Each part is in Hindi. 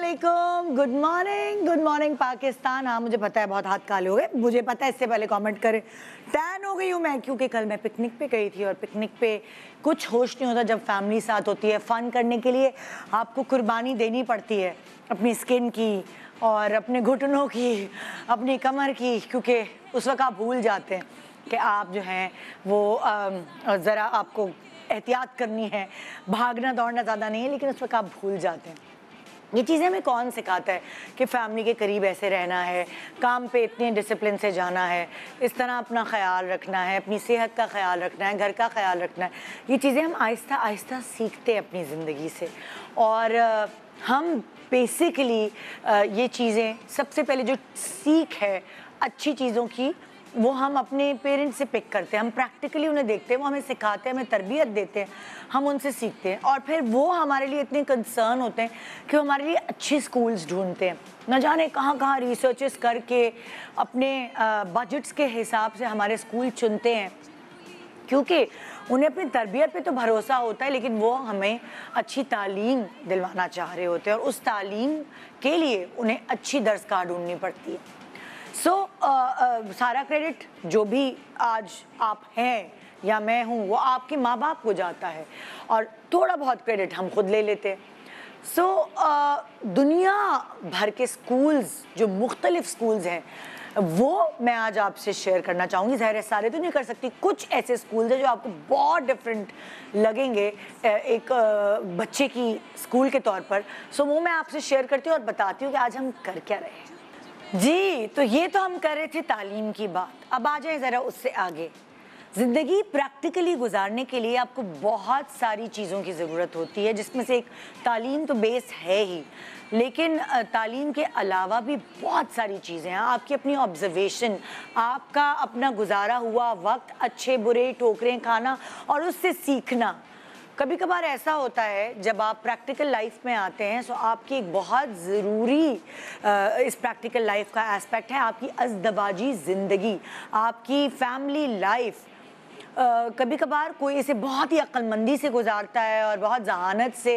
वालेकुम, गुड मॉर्निंग पाकिस्तान। हाँ मुझे पता है बहुत हाथ काले हो गए, मुझे पता है, इससे पहले कमेंट करें। टैन हो गई हूँ मैं क्योंकि कल मैं पिकनिक पे गई थी और पिकनिक पे कुछ होश नहीं होता जब फैमिली साथ होती है। फ़न करने के लिए आपको कुर्बानी देनी पड़ती है अपनी स्किन की और अपने घुटनों की, अपनी कमर की, क्योंकि उस वक्त आप भूल जाते हैं कि आप जो हैं वो ज़रा आपको एहतियात करनी है, भागना दौड़ना ज़्यादा नहीं है, लेकिन उस वक्त आप भूल जाते हैं। ये चीज़ें हमें कौन सिखाता है कि फैमिली के करीब ऐसे रहना है, काम पे इतने डिसिप्लिन से जाना है, इस तरह अपना ख़्याल रखना है, अपनी सेहत का ख़्याल रखना है, घर का ख़्याल रखना है। ये चीज़ें हम आहिस्ता आहिस्ता सीखते हैं अपनी ज़िंदगी से। और हम बेसिकली ये चीज़ें सबसे पहले जो सीख है अच्छी चीज़ों की, वो हम अपने पेरेंट्स से पिक करते हैं। हम प्रैक्टिकली उन्हें देखते हैं, वो हमें सिखाते हैं, हमें तरबियत देते हैं, हम उनसे सीखते हैं और फिर वो हमारे लिए इतने कंसर्न होते हैं कि वो हमारे लिए अच्छे स्कूल्स ढूंढते हैं। न जाने कहाँ कहाँ रिसर्चेस करके अपने बजट्स के हिसाब से हमारे स्कूल चुनते हैं, क्योंकि उन्हें अपनी तरबियत पे तो भरोसा होता है, लेकिन वो हमें अच्छी तालीम दिलवाना चाह रहे होते हैं और उस तालीम के लिए उन्हें अच्छी दरसगाह ढूंढनी पड़ती है। सारा क्रेडिट जो भी आज आप हैं या मैं हूँ वो आपके माँ बाप को जाता है और थोड़ा बहुत क्रेडिट हम खुद ले लेते हैं। दुनिया भर के स्कूल्स, जो मुख्तलिफ स्कूल्स हैं, वो मैं आज आपसे शेयर करना चाहूँगी। ज़ाहिर है सारे तो नहीं कर सकती, कुछ ऐसे स्कूल्स हैं जो आपको बहुत डिफरेंट लगेंगे एक बच्चे की स्कूल के तौर पर। वो मैं आपसे शेयर करती हूँ और बताती हूँ कि आज हम कर क्या रहे हैं। जी, तो ये तो हम कर रहे थे तालीम की बात। अब आ जाए ज़रा उससे आगे। ज़िंदगी प्रैक्टिकली गुजारने के लिए आपको बहुत सारी चीज़ों की ज़रूरत होती है, जिसमें से एक तालीम तो बेस है ही, लेकिन तालीम के अलावा भी बहुत सारी चीज़ें हैं। आपकी अपनी ऑब्जर्वेशन, आपका अपना गुजारा हुआ वक्त, अच्छे बुरे ठोकरें खाना और उससे सीखना। कभी कभार ऐसा होता है जब आप प्रैक्टिकल लाइफ में आते हैं, तो आपकी एक बहुत ज़रूरी इस प्रैक्टिकल लाइफ का एस्पेक्ट है आपकी अज़दवाजी ज़िंदगी, आपकी फैमिली लाइफ। कभी कभार कोई इसे बहुत ही अक्लमंदी से गुजारता है और बहुत जहानत से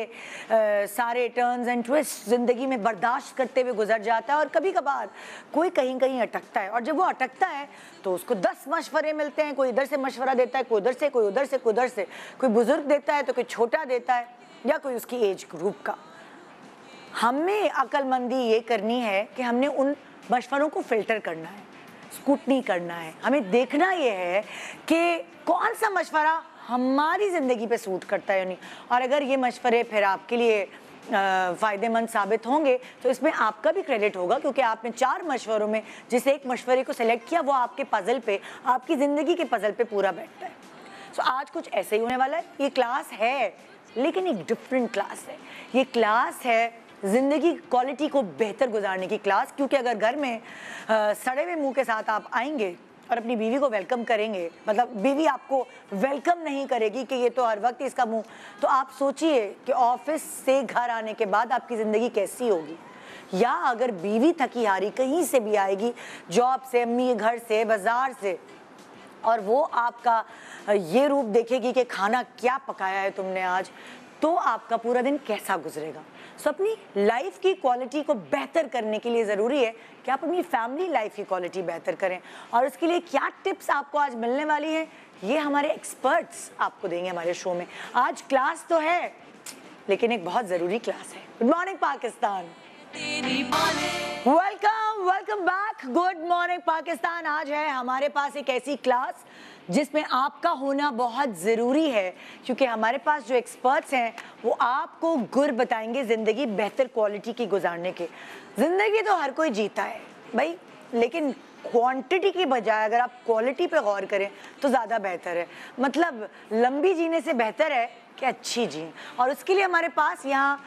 सारे टर्न्स एंड ट्विस्ट ज़िंदगी में बर्दाश्त करते हुए गुजर जाता है, और कभी कभार कोई कहीं कहीं अटकता है, और जब वो अटकता है तो उसको 10 मशवरे मिलते हैं। कोई इधर से मशवरा देता है, कोई उधर से, कोई उधर से, कोई उधर से, कोई बुजुर्ग देता है तो कोई छोटा देता है, या कोई उसकी एज ग्रुप का। हमें अक्लमंदी ये करनी है कि हमने उन मशवरों को फ़िल्टर करना है, स्कूटनी करना है। हमें देखना ये है कि कौन सा मशवरा हमारी ज़िंदगी पे सूट करता है या नहीं, और अगर ये मशवरे फिर आपके लिए फ़ायदेमंद साबित होंगे तो इसमें आपका भी क्रेडिट होगा, क्योंकि आपने 4 मशवरों में जिस एक मशवरे को सिलेक्ट किया वो आपके पज़ल पे, आपकी ज़िंदगी के पज़ल पे पूरा बैठता है। आज कुछ ऐसे ही होने वाला है। ये क्लास है, लेकिन एक डिफरेंट क्लास है। ये क्लास है ज़िंदगी क्वालिटी को बेहतर गुजारने की क्लास, क्योंकि अगर घर में सड़े हुए मुंह के साथ आप आएंगे और अपनी बीवी को वेलकम करेंगे, मतलब बीवी आपको वेलकम नहीं करेगी कि ये तो हर वक्त इसका मुंह, तो आप सोचिए कि ऑफिस से घर आने के बाद आपकी ज़िंदगी कैसी होगी। या अगर बीवी थकी हारी कहीं से भी आएगी, जॉब से, अम्मी घर से, बाज़ार से, और वो आपका ये रूप देखेगी कि खाना क्या पकाया है तुमने आज, तो आपका पूरा दिन कैसा गुजरेगा। अपनी लाइफ की क्वालिटी को बेहतर करने के लिए ज़रूरी है कि आप अपनी फैमिली लाइफ की क्वालिटी बेहतर करें, और उसके लिए क्या टिप्स आपको आज मिलने वाली है ये हमारे एक्सपर्ट्स आपको देंगे हमारे शो में। आज क्लास तो है, लेकिन एक बहुत ज़रूरी क्लास है। Good morning Pakistan, welcome back. Good morning Pakistan. आज है हमारे पास एक ऐसी क्लास जिसमें आपका होना बहुत ज़रूरी है, क्योंकि हमारे पास जो एक्सपर्ट्स हैं वो आपको गुर बताएंगे ज़िंदगी बेहतर क्वालिटी की गुजारने के। ज़िंदगी तो हर कोई जीता है भाई, लेकिन क्वांटिटी की बजाय अगर आप क्वालिटी पे गौर करें तो ज़्यादा बेहतर है। मतलब लंबी जीने से बेहतर है कि अच्छी जी, और उसके लिए हमारे पास यहाँ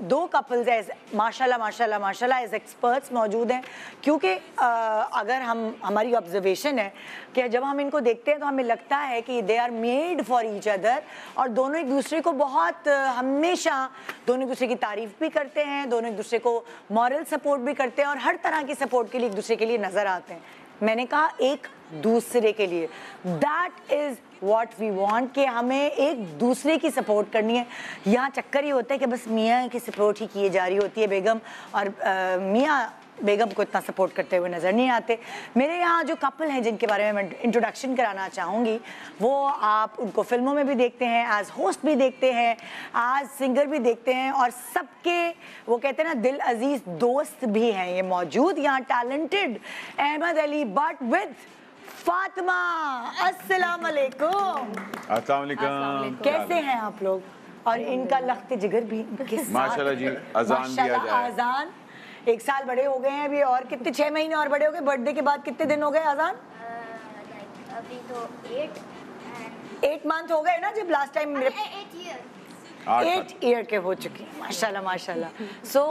2 कपल्स एज माशाल्लाह एज एक्सपर्ट्स मौजूद हैं, क्योंकि अगर हमारी ऑब्जर्वेशन है कि जब हम इनको देखते हैं तो हमें लगता है कि they are made for each other, और दोनों एक दूसरे को बहुत हमेशा दोनों एक दूसरे की तारीफ भी करते हैं, दोनों एक दूसरे को मॉरल सपोर्ट भी करते हैं, और हर तरह की सपोर्ट के लिए एक दूसरे के लिए नज़र आते हैं। मैंने कहा एक दूसरे के लिए, that is what we want, कि हमें एक दूसरे की सपोर्ट करनी है। यहाँ चक्कर ये होता है कि बस मियाँ की सपोर्ट ही की जा रही होती है, बेगम और मियाँ बेगम को इतना सपोर्ट करते हुए नज़र नहीं आते। मेरे यहाँ जो कपल हैं जिनके बारे में मैं इंट्रोडक्शन कराना चाहूँगी, वो आप उनको फिल्मों में भी देखते हैं, एज होस्ट भी देखते हैं, एज सिंगर भी देखते हैं, और सबके वो कहते हैं ना दिल अजीज दोस्त भी हैं ये मौजूद यहाँ, talented Ahmed Ali but with Fatima. अस्सलाम वालेकुम। अस्सलाम वालेकुम। कैसे हैं आप लोग? और इनका लख्त जिगर भी इनके साथ। माशाल्लाह जी, अजान दिया जाए। अजान 1 साल बड़े हो गए हैं अभी, और कितने 6 महीने और बड़े हो गए? बर्थडे के बाद कितने दिन हो गए अजान? अभी तो 8 मंथ हो गए ना, जब लास्ट टाइम मेरे 8 ईयर के हो चुके हैं। माशाल्लाह माशाल्लाह। सो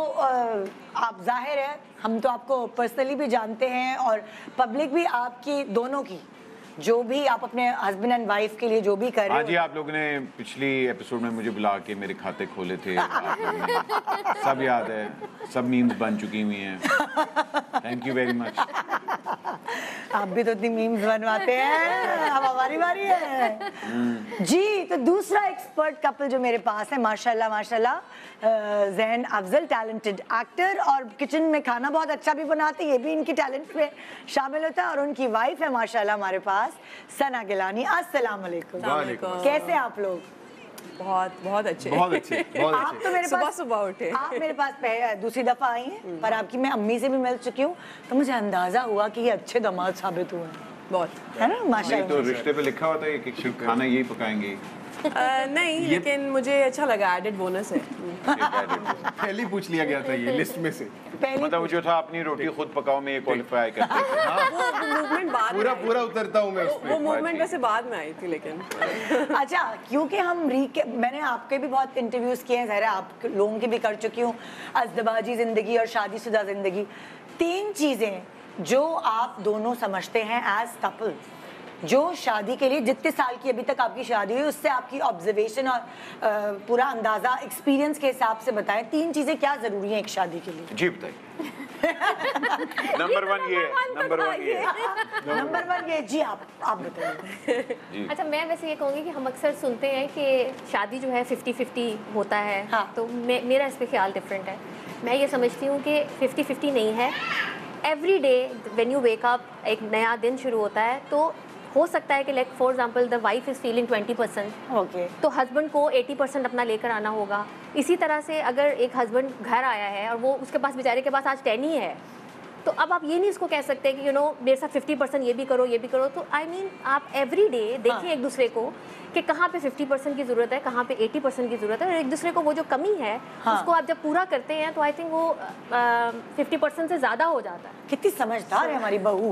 आप जाहिर है हम तो आपको पर्सनली भी जानते हैं और पब्लिक भी आपकी दोनों की, जो भी आप अपने हस्बैंड एंड वाइफ के लिए जो भी कर रहे हो। हाँ जी, आप लोगों ने पिछली एपिसोड में मुझे बुला के मेरे खाते खोले थे, आप लोगों ने, सब याद है, सब मीम्स बन चुकी हुई हैं। Thank you very much. आप भी तो इतनी मीम्स बनवाते हैं, अब हमारी बारी है जी। तो दूसरा एक्सपर्ट कपल जो मेरे पास है, माशाल्लाह माशाल्लाह, ज़हन अफजल, टैलेंटेड एक्टर और किचन में खाना बहुत अच्छा भी बनाते, ये भी इनकी टैलेंट में शामिल होता है, और उनकी वाइफ है माशाल्लाह हमारे पास सना गिलानी। अस्सलाम वालेकुम। कैसे आप लोग? बहुत बहुत अच्छे, बहुत अच्छे, बहुत आप अच्छे। तो मेरे सुबह पास सुबह उठे। आप मेरे पास दूसरी दफा आई हैं, पर आपकी मैं अम्मी से भी मिल चुकी हूँ, तो मुझे अंदाजा हुआ कि ये अच्छे दामाद साबित हुए हैं, बहुत है ना? नहीं माशाल्लाह। तो रिश्ते पे लिखा होता है कि सिर्फ खाना यही पकाएंगे। नहीं, लेकिन मुझे अच्छा लगा, एडेड बोनस है। पहले पूछ लिया गया था ये लिस्ट में से। पहली मतलब जो था अपनी रोटी खुद पकाओ में ये क्वालिफाई करते थे। वो मूवमेंट बाद में पूरा आई। पूरा उतरता हूँ मैं उस वो पे। मूवमेंट वैसे बाद में आई थी, लेकिन अच्छा, क्योंकि हम मैंने आपके भी बहुत इंटरव्यूज किए हैं, ज़ाहिर है आप लोगों के भी कर चुकी हूँ, अज़दवाजी ज़िंदगी और शादीशुदा ज़िंदगी, 3 चीज़ें जो आप दोनों समझते हैं एज कपल, जो शादी के लिए, जितने साल की अभी तक आपकी शादी हुई उससे आपकी ऑब्जर्वेशन और पूरा अंदाज़ा एक्सपीरियंस के हिसाब से बताएं, 3 चीज़ें क्या ज़रूरी हैं एक शादी के लिए? जी बताइए। नंबर 1 ये है, नंबर 1 ये है। नंबर 1 ये। जी आप बताइए। जी। अच्छा, मैं वैसे ये कहूँगी कि हम अक्सर सुनते हैं कि शादी जो है 50-50 होता है। हाँ। तो मेरा इस पे ख्याल डिफरेंट है। मैं ये समझती हूँ कि 50-50 नहीं है। Every day when you wake up, एक नया दिन शुरू होता है, तो हो सकता है कि like for example the wife is feeling 20%, okay, तो हस्बैंड को 80% अपना लेकर आना होगा। इसी तरह से अगर एक हस्बैंड घर आया है और वो उसके पास, बेचारे के पास आज 10 ही है, तो अब आप ये नहीं उसको कह सकते कि मेरे साथ 50% ये भी करो ये भी करो। तो आई मीन आप एवरी डे देखिए एक दूसरे को कि कहाँ पे 50% की ज़रूरत है, कहाँ पे 80% की ज़रूरत है, और एक दूसरे को वो जो कमी है उसको आप जब पूरा करते हैं तो आई थिंक वो 50% से ज़्यादा हो जाता है। कितनी समझदार है हमारी बहू,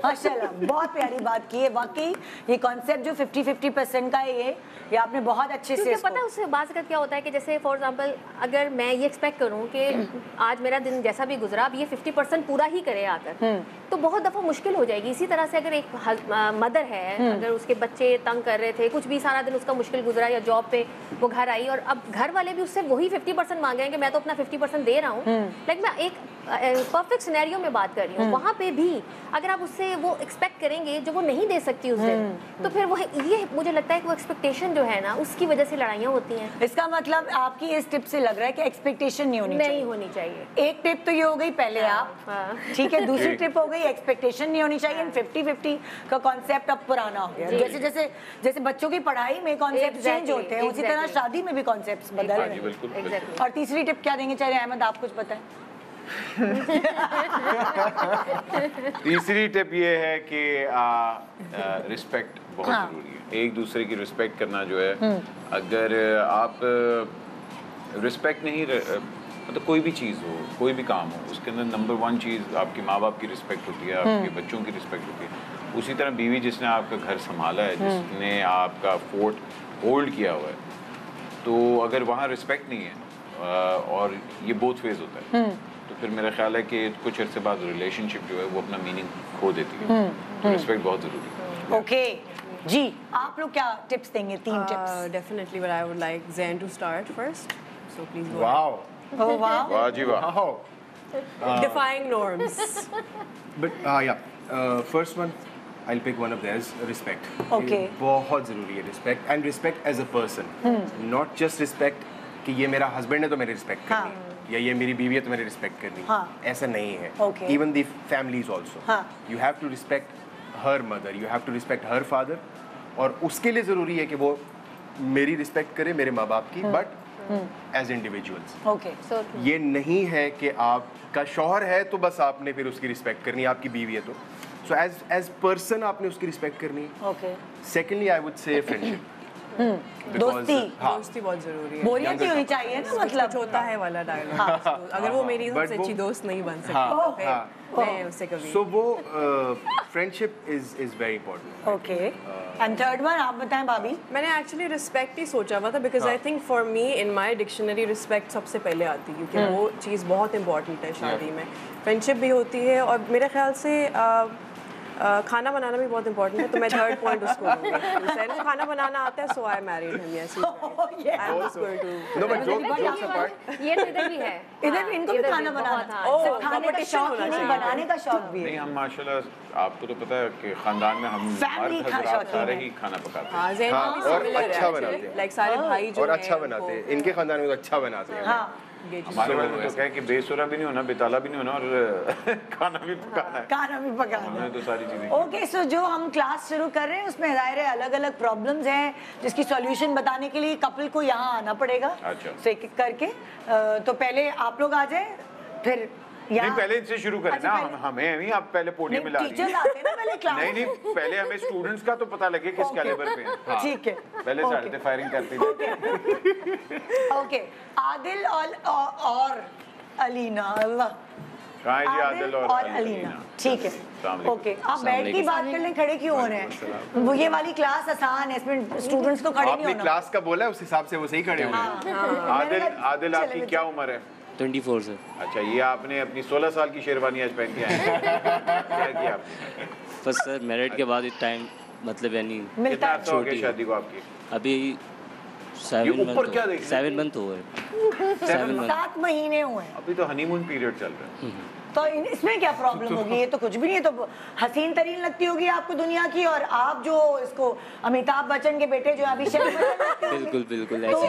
माशाल्लाह, बहुत प्यारी बात की है। वाकई ये कॉन्सेप्ट जो 50-50% का है, ये आपने बहुत अच्छे से क्योंकि पता है उससे बात का क्या होता है कि जैसे फॉर एग्जांपल अगर मैं ये एक्सपेक्ट करूं कि आज मेरा दिन जैसा भी गुजरा अब ये 50% पूरा ही करे आकर, तो बहुत दफ़ा मुश्किल हो जाएगी। इसी तरह से अगर एक मदर है, अगर उसके बच्चे तंग कर रहे थे, कुछ भी सारा दिन उसका मुश्किल गुजरा, या जॉब पे वो घर आई और अब घर वाले भी उससे वही 50% मांग रहे हैं कि मैं तो अपना 50% दे रहा हूँ, लाइक मैं एक परफेक्ट सिनेरियो में बात कर रही हूँ, वहाँ पे भी अगर आप उससे वो एक्सपेक्ट करेंगे जो वो नहीं दे सकती उस दिन, तो फिर वो ये मुझे लगता है कि वो एक्सपेक्टेशन जो है ना उसकी वजह से लड़ाइयाँ होती हैं। इसका मतलब आपकी इस टिप से लग रहा है कि एक्सपेक्टेशन नहीं होनी चाहिए। एक टिप तो ये हो गई पहले आप, ठीक है, दूसरी टिप हो गई एक्सपेक्टेशन नहीं होनी चाहिए। 50-50 का कॉन्सेप्ट अब पुराना हो गया। जैसे बच्चों की पढ़ाई में कॉन्सेप्ट चेंज होते हैं, उसी तरह शादी में भी कॉन्सेप्ट बदल रहे हैं। बिल्कुल। और तीसरी टिप क्या देंगे चाहे अहमद, आप कुछ बताएं। तीसरी टिप ये है कि रिस्पेक्ट बहुत ज़रूरी है। एक दूसरे की रिस्पेक्ट करना जो है, अगर आप रिस्पेक्ट नहीं, मतलब कोई भी चीज़ हो, कोई भी काम हो, उसके अंदर नंबर 1 चीज़ आपके माँ बाप की रिस्पेक्ट होती है, आपके बच्चों की रिस्पेक्ट होती है। उसी तरह बीवी जिसने आपका घर संभाला है, जिसने आपका फोर्ट होल्ड किया हुआ है, तो अगर वहाँ रिस्पेक्ट नहीं है और ये बोथ फेज होता है, तो फिर मेरा ख्याल है कि कुछ अर्से बाद रिलेशनशिप जो है वो अपना मीनिंग खो देती है। तो रिस्पेक्ट बहुत ज़रूरी है। ओके जी, आप लोग क्या टिप्स देंगे? 3 tips. Definitely, but I would like Zain to start first. So please go Wow. ओह वाह, वाह जी वाह। Wow. ahead. Defying norms. But yeah, first one I'll pick one of theirs, respect. Okay. ये बहुत ज़रूरी है respect and respect as a person. Not just respect कि ये मेरा husband है तो मेरी respect करनी है या ये मेरी बीवी है तो मेरी respect करनी है. ऐसा नहीं है. Okay. Even the families also. You have to respect her mother. You have to respect her father. और उसके लिए ज़रूरी है कि वो मेरी respect करे मेरे माँ बाप की but as individuals. Okay. So ये नहीं है कि आपका शौहर है तो बस आपने फिर उसकी रिस्पेक्ट करनी है, आपकी बीवी है तो सो एज पर्सन आपने उसकी रिस्पेक्ट करनी है. Okay. Secondly I would say friendship. दोस्ती दोस्ती बहुत जरूरी है. बोरियत ही होनी चाहिए ना, मतलब कुछ होता है वाला डायलॉग. अगर वो मेरी But सबसे वो- अच्छी दोस्त नहीं बन सकती तो फिर मैं उससे कभी. सो वो friendship is very important. Okay. And third one आप बताएं भाभी. मैंने एक्चुअली रिस्पेक्ट ही सोचा हुआ था because I think for me in my dictionary respect सबसे पहले आती है क्योंकि वो चीज़ बहुत इंपॉर्टेंट है शादी में. फ्रेंडशिप भी होती है और मेरे ख्याल से खाना बनाना भी बहुत इंपॉर्टेंट है तो मैं थर्ड पॉइंट उसको दूंगी. सैन को खाना बनाना आता है so I married him. Yes I am just going to. No but jokes apart, ये तो इधर भी है. इधर भी इनको भी इधर खाना बहुत, बनाना. हाँ. सिर्फ खाने का competition शौक होना ही नहीं, चाहिए. बनाने का शौक भी नहीं है. हम माशाल्लाह आपको तो पता है कि खानदान में हम Family मर्द खा हज़रात शौकीन सारे है. ही खाना पकाते हैं. हाँ जैन हाँ, भी और similar है अच्छा actually. बनाते हैं. Like सारे भाई जो और हैं, अच्छा बनाते हैं. इनके खानदान में तो अच्छा बनाते हैं. हाँ. हमारे वाले तो कहे कि बेसुरा भी नहीं होना, बेताला भी नहीं होना और खाना भी पकाना है. खाना भी पकाना. हमने तो सारी चीजें ओके. सो जो हम क्लास शुरू कर रहे हैं उसमें जाहिर है अलग अलग प्रॉब्लम्स हैं जिसकी सॉल्यूशन बताने के लिए कपल को यहाँ आना पड़ेगा. अच्छा. सो एक एक करके तो पहले आप लोग आ जाए फिर नहीं यहाँ. पहले इनसे शुरू करें अच्छा, ना. पहले- हमें नहीं आप पहले पोडियम में ला टीचर्स दीजिए. आते हैं ना पहले क्लास. नहीं नहीं पहले हमें स्टूडेंट्स का तो पता लगे किस कैलिबर पे हैं. हाँ. ठीक है. पहले Okay. साढ़े फायरिंग करते थे. ओके. आदिल और अलीना. अल्लाह. कहाँ है जी आदिल और अलीना. ठीक है. अस्सलाम ओके. आप बैठ के बात कर लें, खड़े क्यों हो रहे हैं? वो ये वाली क्लास आसान है, इसमें स्टूडेंट्स को खड़े नहीं आपने होना. क्लास का बोला है उस हिसाब से वो सही खड़े हुए हैं. आदिल आपकी क्या उम्र है? 24 सर. अच्छा ये आपने अपनी 16 साल की शेरवानी आज पहन के आए हैं. क्या किया आपने? बस सर मैरिड के बाद इस टाइम मतलब यानी मिलता कितना है. अर्सा हो गया छोटी शादी को आपकी? अभी ये ऊपर क्या देख रहे हैं? 7 मंथ हुए. 7 मंथ. 7 महीने हुए हैं. अभी तो हनीमून पीरियड चल रहा है. तो इसमें क्या प्रॉब्लम होगी? ये तो कुछ भी नहीं है. तो हसीन तरीन लगती होगी आपको दुनिया की, और आप जो इसको अमिताभ बच्चन के बेटे जो अभिषेक बच्चन लगते होंगे. बिल्कुल बिल्कुल तो ऐसे.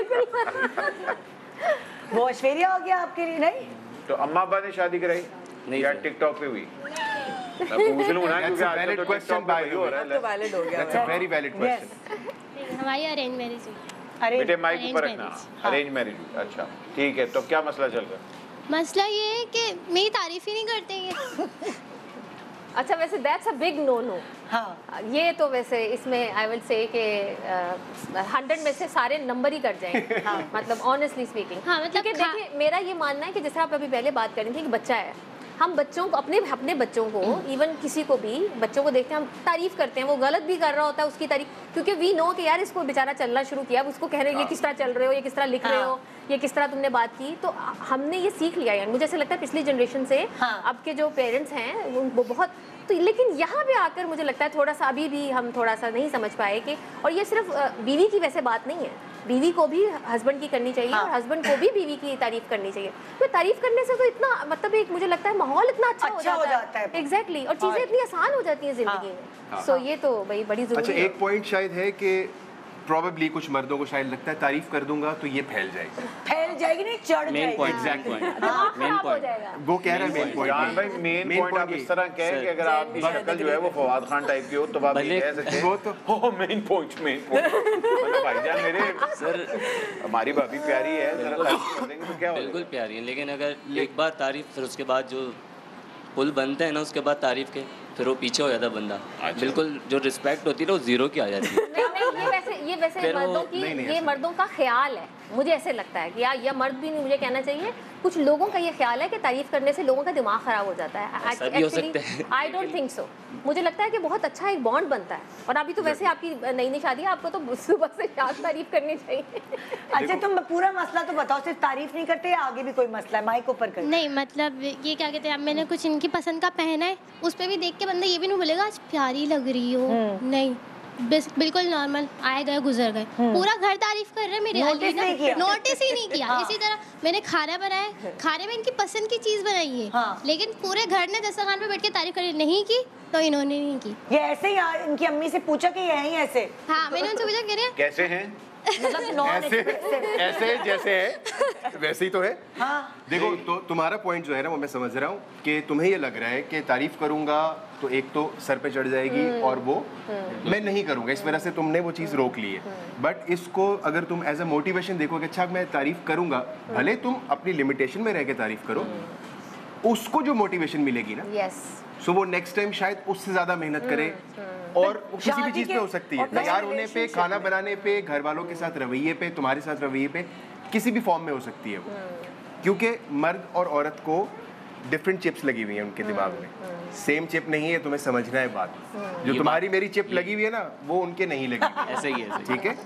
बिल्कुल. वो ऐश्वर्या हो गया आपके लिए. नहीं तो अम्मा अब्बा ने शादी कराई नहीं या सर. टिकटॉक पे हुई? मैं पूछ लूँ ना क्योंकि a आजकल valid तो question टिकटॉक पे by वही the हो way. रहा अब तो है. वैलिड हो गया. That's a very valid question. Yes. हमारी अरेंज मैरिज हुई. अरे बेटे माइक Arrange ऊपर रखना. marriage. Arrange marriage. अच्छा ठीक है. तो क्या मसला चल रहा है? मसला ये है कि मेरी तारीफ ही नहीं करते ये. अच्छा वैसे that's a big no no. हाँ. ये तो वैसे इसमें आई विल से कि 100 में से सारे नंबर ही कट जाएंगे. मतलब ऑनेस्टली स्पीकिंग. हाँ, मतलब क्योंकि देखिए मेरा ये मानना है कि जैसे आप अभी पहले बात कर रही थी कि बच्चा है, हम बच्चों को अपने बच्चों को इवन किसी को भी बच्चों को देखते हैं हम तारीफ करते हैं. वो गलत भी कर रहा होता है उसकी तारीफ, क्योंकि वी नो कि यार इसको बेचारा चलना शुरू किया, अब उसको कह रहे हो ये किस तरह चल रहे हो, ये किस तरह लिख रहे हो, ये किस तरह तुमने बात की. तो हमने ये सीख लिया यार. मुझे ऐसा लगता है पिछली जनरेशन से अब के जो पेरेंट्स हैं वो बहुत तो. लेकिन यहाँ पे आकर मुझे लगता है थोड़ा सा अभी भी हम थोड़ा सा नहीं समझ पाए कि, और ये सिर्फ बीवी की वैसे बात नहीं है, बीवी को भी हस्बैंड की करनी चाहिए और हस्बैंड को भी बीवी की तारीफ करनी चाहिए. तो तारीफ करने से तो इतना मतलब एक मुझे लगता है माहौल इतना अच्छा हो जाता है. एग्जैक्टली. और चीज़ें इतनी आसान हो जाती हैं जिंदगी में. सो ये तो भाई बड़ी अच्छा जरूरी है. एक पॉइंट शायद है कि प्रॉबेबली कुछ मर्दों को शायद लगता है तारीफ कर दूंगा तो ये फैल जाएगी. फैल जाएगी नहीं, चढ़ मेन जाएगी. पॉइंट. Exact point. दिमाग मेन खराब हो पॉइंट. जाएगा. वो कह रहा है मेन जान भाई पॉइंट. मेन पॉइंट आप इस तरह कहें कि अगर आपकी शक्ल जो है वो फवाद खान टाइप की हो तो आप ये भले- कह सकते हैं वो तो हो मेन पॉइंट. मतलब भाईजान मेरे सर हमारी भाभी प्यारी है, जरा तारीफ कर देंगे तो क्या हो बिल्कुल जाएगा? प्यारी है लेकिन अगर एक बार तारीफ फिर उसके बाद जो पुल बनते हैं ना उसके बाद तारीफ के फिर वो पीछे हो जाता है बंदा. अच्छा. बिल्कुल जो रिस्पेक्ट होती है ना वो जीरो की आ जाती है. नहीं, ये वैसे फिर वो- मर्दों की नहीं, ये ऐसा मर्दों का ख्याल है. मुझे ऐसे लगता है कि यार ये मर्द भी नहीं मुझे कहना चाहिए, कुछ लोगों का ये ख्याल है कि तारीफ करने से लोगों का दिमाग खराब हो जाता है. ऐसा भी हो सकता है. I don't think so. मुझे लगता है कि बहुत अच्छा एक बॉन्ड बनता है. और अभी तो वैसे आपकी नई नई शादी है, आपको तो सुबह से शाम तारीफ करनी चाहिए. अच्छा तुम पूरा मसला तो बताओ. सिर्फ तारीफ नहीं करते या आगे भी कोई मसला है? माइक ऊपर कर. नहीं मतलब ये क्या कहते हैं, अब मैंने कुछ इनकी पसंद का पहना है उस पर भी देख के बंदा ये भी नहीं बोलेगा आज प्यारी लग रही हो. नहीं बिल्कुल नॉर्मल, आए गए गुजर गए। पूरा घर तारीफ कर रहे हैं मेरी, नोटिस नहीं किया। नोटिस ही नहीं किया। हाँ। इसी तरह मैंने खाना बनाया, खाने में इनकी पसंद की चीज़ बनाई है, हाँ। लेकिन पूरे घर ने दस्तरखान पे बैठ के तारीफ करी नहीं की, तो इन्होंने नहीं की। ये ऐसे ही इनकी अम्मी से पूछा कि ये ही ऐसे हाँ, मैंने उनसे पूछा, कह रहे हैं कैसे हैं? मतलब नॉन ऐसे ऐसे जैसे है वैसे ही तो है। हाँ देखो तो तुम्हारा पॉइंट जो है ना वो मैं समझ रहा हूँ कि तुम्हें ये लग रहा है कि तारीफ करूंगा तो एक तो सर पे चढ़ जाएगी और वो मैं नहीं करूंगा, इस वजह से तुमने वो चीज़ रोक ली है। बट इसको अगर तुम एज अ मोटिवेशन देखो कि अच्छा मैं तारीफ करूंगा, भले तुम अपनी लिमिटेशन में रह के तारीफ करो, उसको जो मोटिवेशन मिलेगी ना, यस, सो वो नेक्स्ट टाइम शायद उससे ज़्यादा मेहनत करे। और वो किसी भी शादी चीज़ के- पे हो सकती है, और तैयार होने पे, relationship खाना में। बनाने पे, घर वालों के साथ रवैये पे, तुम्हारे साथ रवैये पे, किसी भी फॉर्म में हो सकती है वो। क्योंकि मर्द और औरत को डिफरेंट चिप्स लगी हुई हैं उनके दिमाग में, सेम चिप नहीं है, तुम्हें समझना है बात। जो तुम्हारी मेरी चिप लगी हुई है ना वो उनके नहीं लगी हुई है। ऐसे ही है। ठीक है।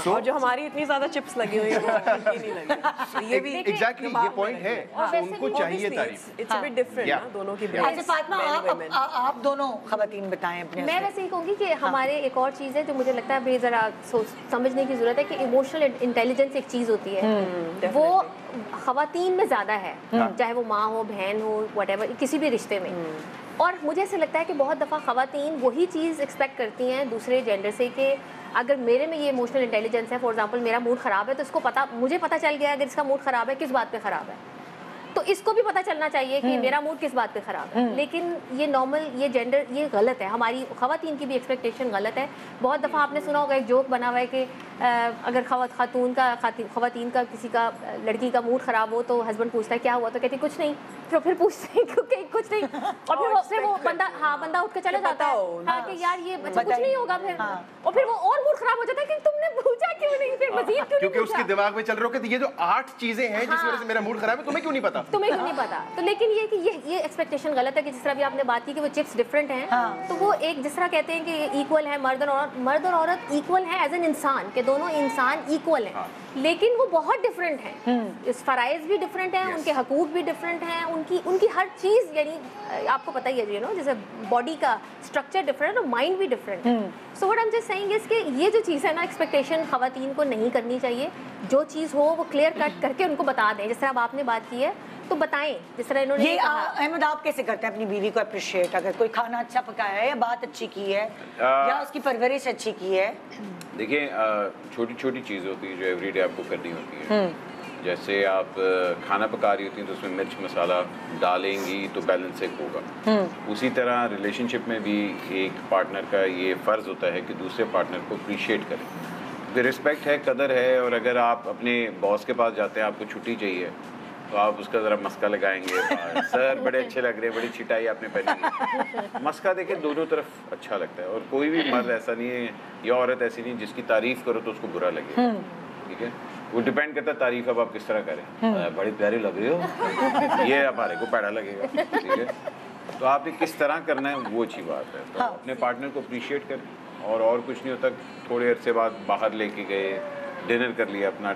और जो हमारी इतनी ज्यादा चिप्स लगी हुई है वो उनकी नहीं लगी। ये भी एग्जैक्टली ये पॉइंट है, उनको चाहिए तारीफ। It's a bit different Yeah. ना दोनों की अच्छा brains, फातिमा, men, आप women. आप दोनों खवातीन बताएं अपने मैं उसमें। वैसे ही कहूँगी कि हमारे एक और चीज़ है जो मुझे लगता है भाई ज़रा समझने की ज़रूरत है कि इमोशनल इंटेलिजेंस एक चीज़ होती है, वो खवातीन में ज़्यादा है, चाहे वो माँ हो, बहन हो, व्हाटएवर, किसी भी रिश्ते में। और मुझे ऐसे लगता है कि बहुत दफ़ा खवातीन वही चीज़ एक्सपेक्ट करती हैं दूसरे जेंडर से कि अगर मेरे में ये इमोशनल इंटेलिजेंस है, फॉर एग्जांपल मेरा मूड ख़राब है तो इसको पता, मुझे पता चल गया अगर इसका मूड ख़राब है किस बात पे ख़राब है, तो इसको भी पता चलना चाहिए कि मेरा मूड किस बात पे ख़राब है। लेकिन ये नॉर्मल, ये जेंडर, ये गलत है, हमारी खवातीन की भी एक्सपेक्टेशन गलत है। बहुत दफ़ा आपने सुना होगा एक जोक बना हुआ है कि अगर खवातीन का किसी का लड़की का मूड ख़राब हो तो हस्बैंड पूछता है क्या हुआ, तो कहती कुछ नहीं, फिर पूछते हैं क्योंकि कुछ नहीं, और फिर वो बंदा उठ के चला जाता है हाँ कि यार ये बच्चा कुछ नहीं होगा, फिर और फिर वो और मूड ख़राब हो जाता है कि तुमने पूछा क्यों नहीं, फिर मजीद क्यों नहीं क्योंकि उसके पूछा? दिमाग में चल रहा हो कि ये जो 8 चीजें हैं जिस वजह से मेरा मूड खराब है, तुम्हें क्यों नहीं पता? तुम्हें क्यों नहीं पता? तो लेकिन ये कि ये एक्सपेक्टेशन गलत है कि जिस तरह भी आपने बात की कि वो चिप्स डिफरेंट हैं, तो वो एक जिस तरह कहते हैं कि इक्वल है, मर्द और औरत इक्वल है एज एन इंसान, के दोनों इंसान इक्वल हैं, लेकिन वो बहुत डिफरेंट हैं। इस फराइज भी डिफरेंट हैं, उनके हकूक भी डिफरेंट हैं, उनकी हर चीज़, यानी आपको पता ही है यू नो, जैसे बॉडी का स्ट्रक्चर डिफरेंट और माइंड भी डिफरेंट है। So what I am just saying is कि ये जो चीज़ है ना, एक्सपेक्टेशन खवातीन को नहीं करनी चाहिए। जो चीज़ हो वो क्लियर कट करके उनको बता दें, जिस तरह अब आपने बात की है तो बताएं, जिस तरह इन्होंने ये कहा। अहमद, आप कैसे करते हैं अपनी बीवी को अप्रिशिएट, अगर कोई खाना अच्छा पकाया है या बात अच्छी की है या उसकी परवरिश अच्छी की है? देखिए छोटी छोटी चीज़ होती है जो एवरीडे आपको करनी होती है। जैसे आप खाना पका रही होती हैं तो उसमें मिर्च मसाला डालेंगी तो बैलेंस एक होगा। उसी तरह रिलेशनशिप में भी एक पार्टनर का ये फ़र्ज़ होता है कि दूसरे पार्टनर को अप्रिशिएट करें, क्योंकि रिस्पेक्ट है, कदर है। और अगर आप अपने बॉस के पास जाते हैं, आपको छुट्टी चाहिए, तो आप उसका ज़रा मस्का लगाएंगे, सर बड़े अच्छे लग रहे हैं, बड़ी छिटाई आपने पहनी है। मस्का देखे दोनों तरफ अच्छा लगता है। और कोई भी मर्द ऐसा नहीं है या औरत ऐसी नहीं जिसकी तारीफ़ करो तो उसको बुरा लगे, ठीक है। वो डिपेंड करता है तारीफ़ अब आप किस तरह करें। बड़ी प्यारी लग रही हो, ये हमारे को पैड़ा लगेगा, ठीक है। तो आपने किस तरह करना है वो अच्छी बात है। तो अपने पार्टनर को अप्रिशिएट करें, और कुछ नहीं होता। थोड़े अरसे बाद बाहर लेके गए, डिनर कर लिया, अपना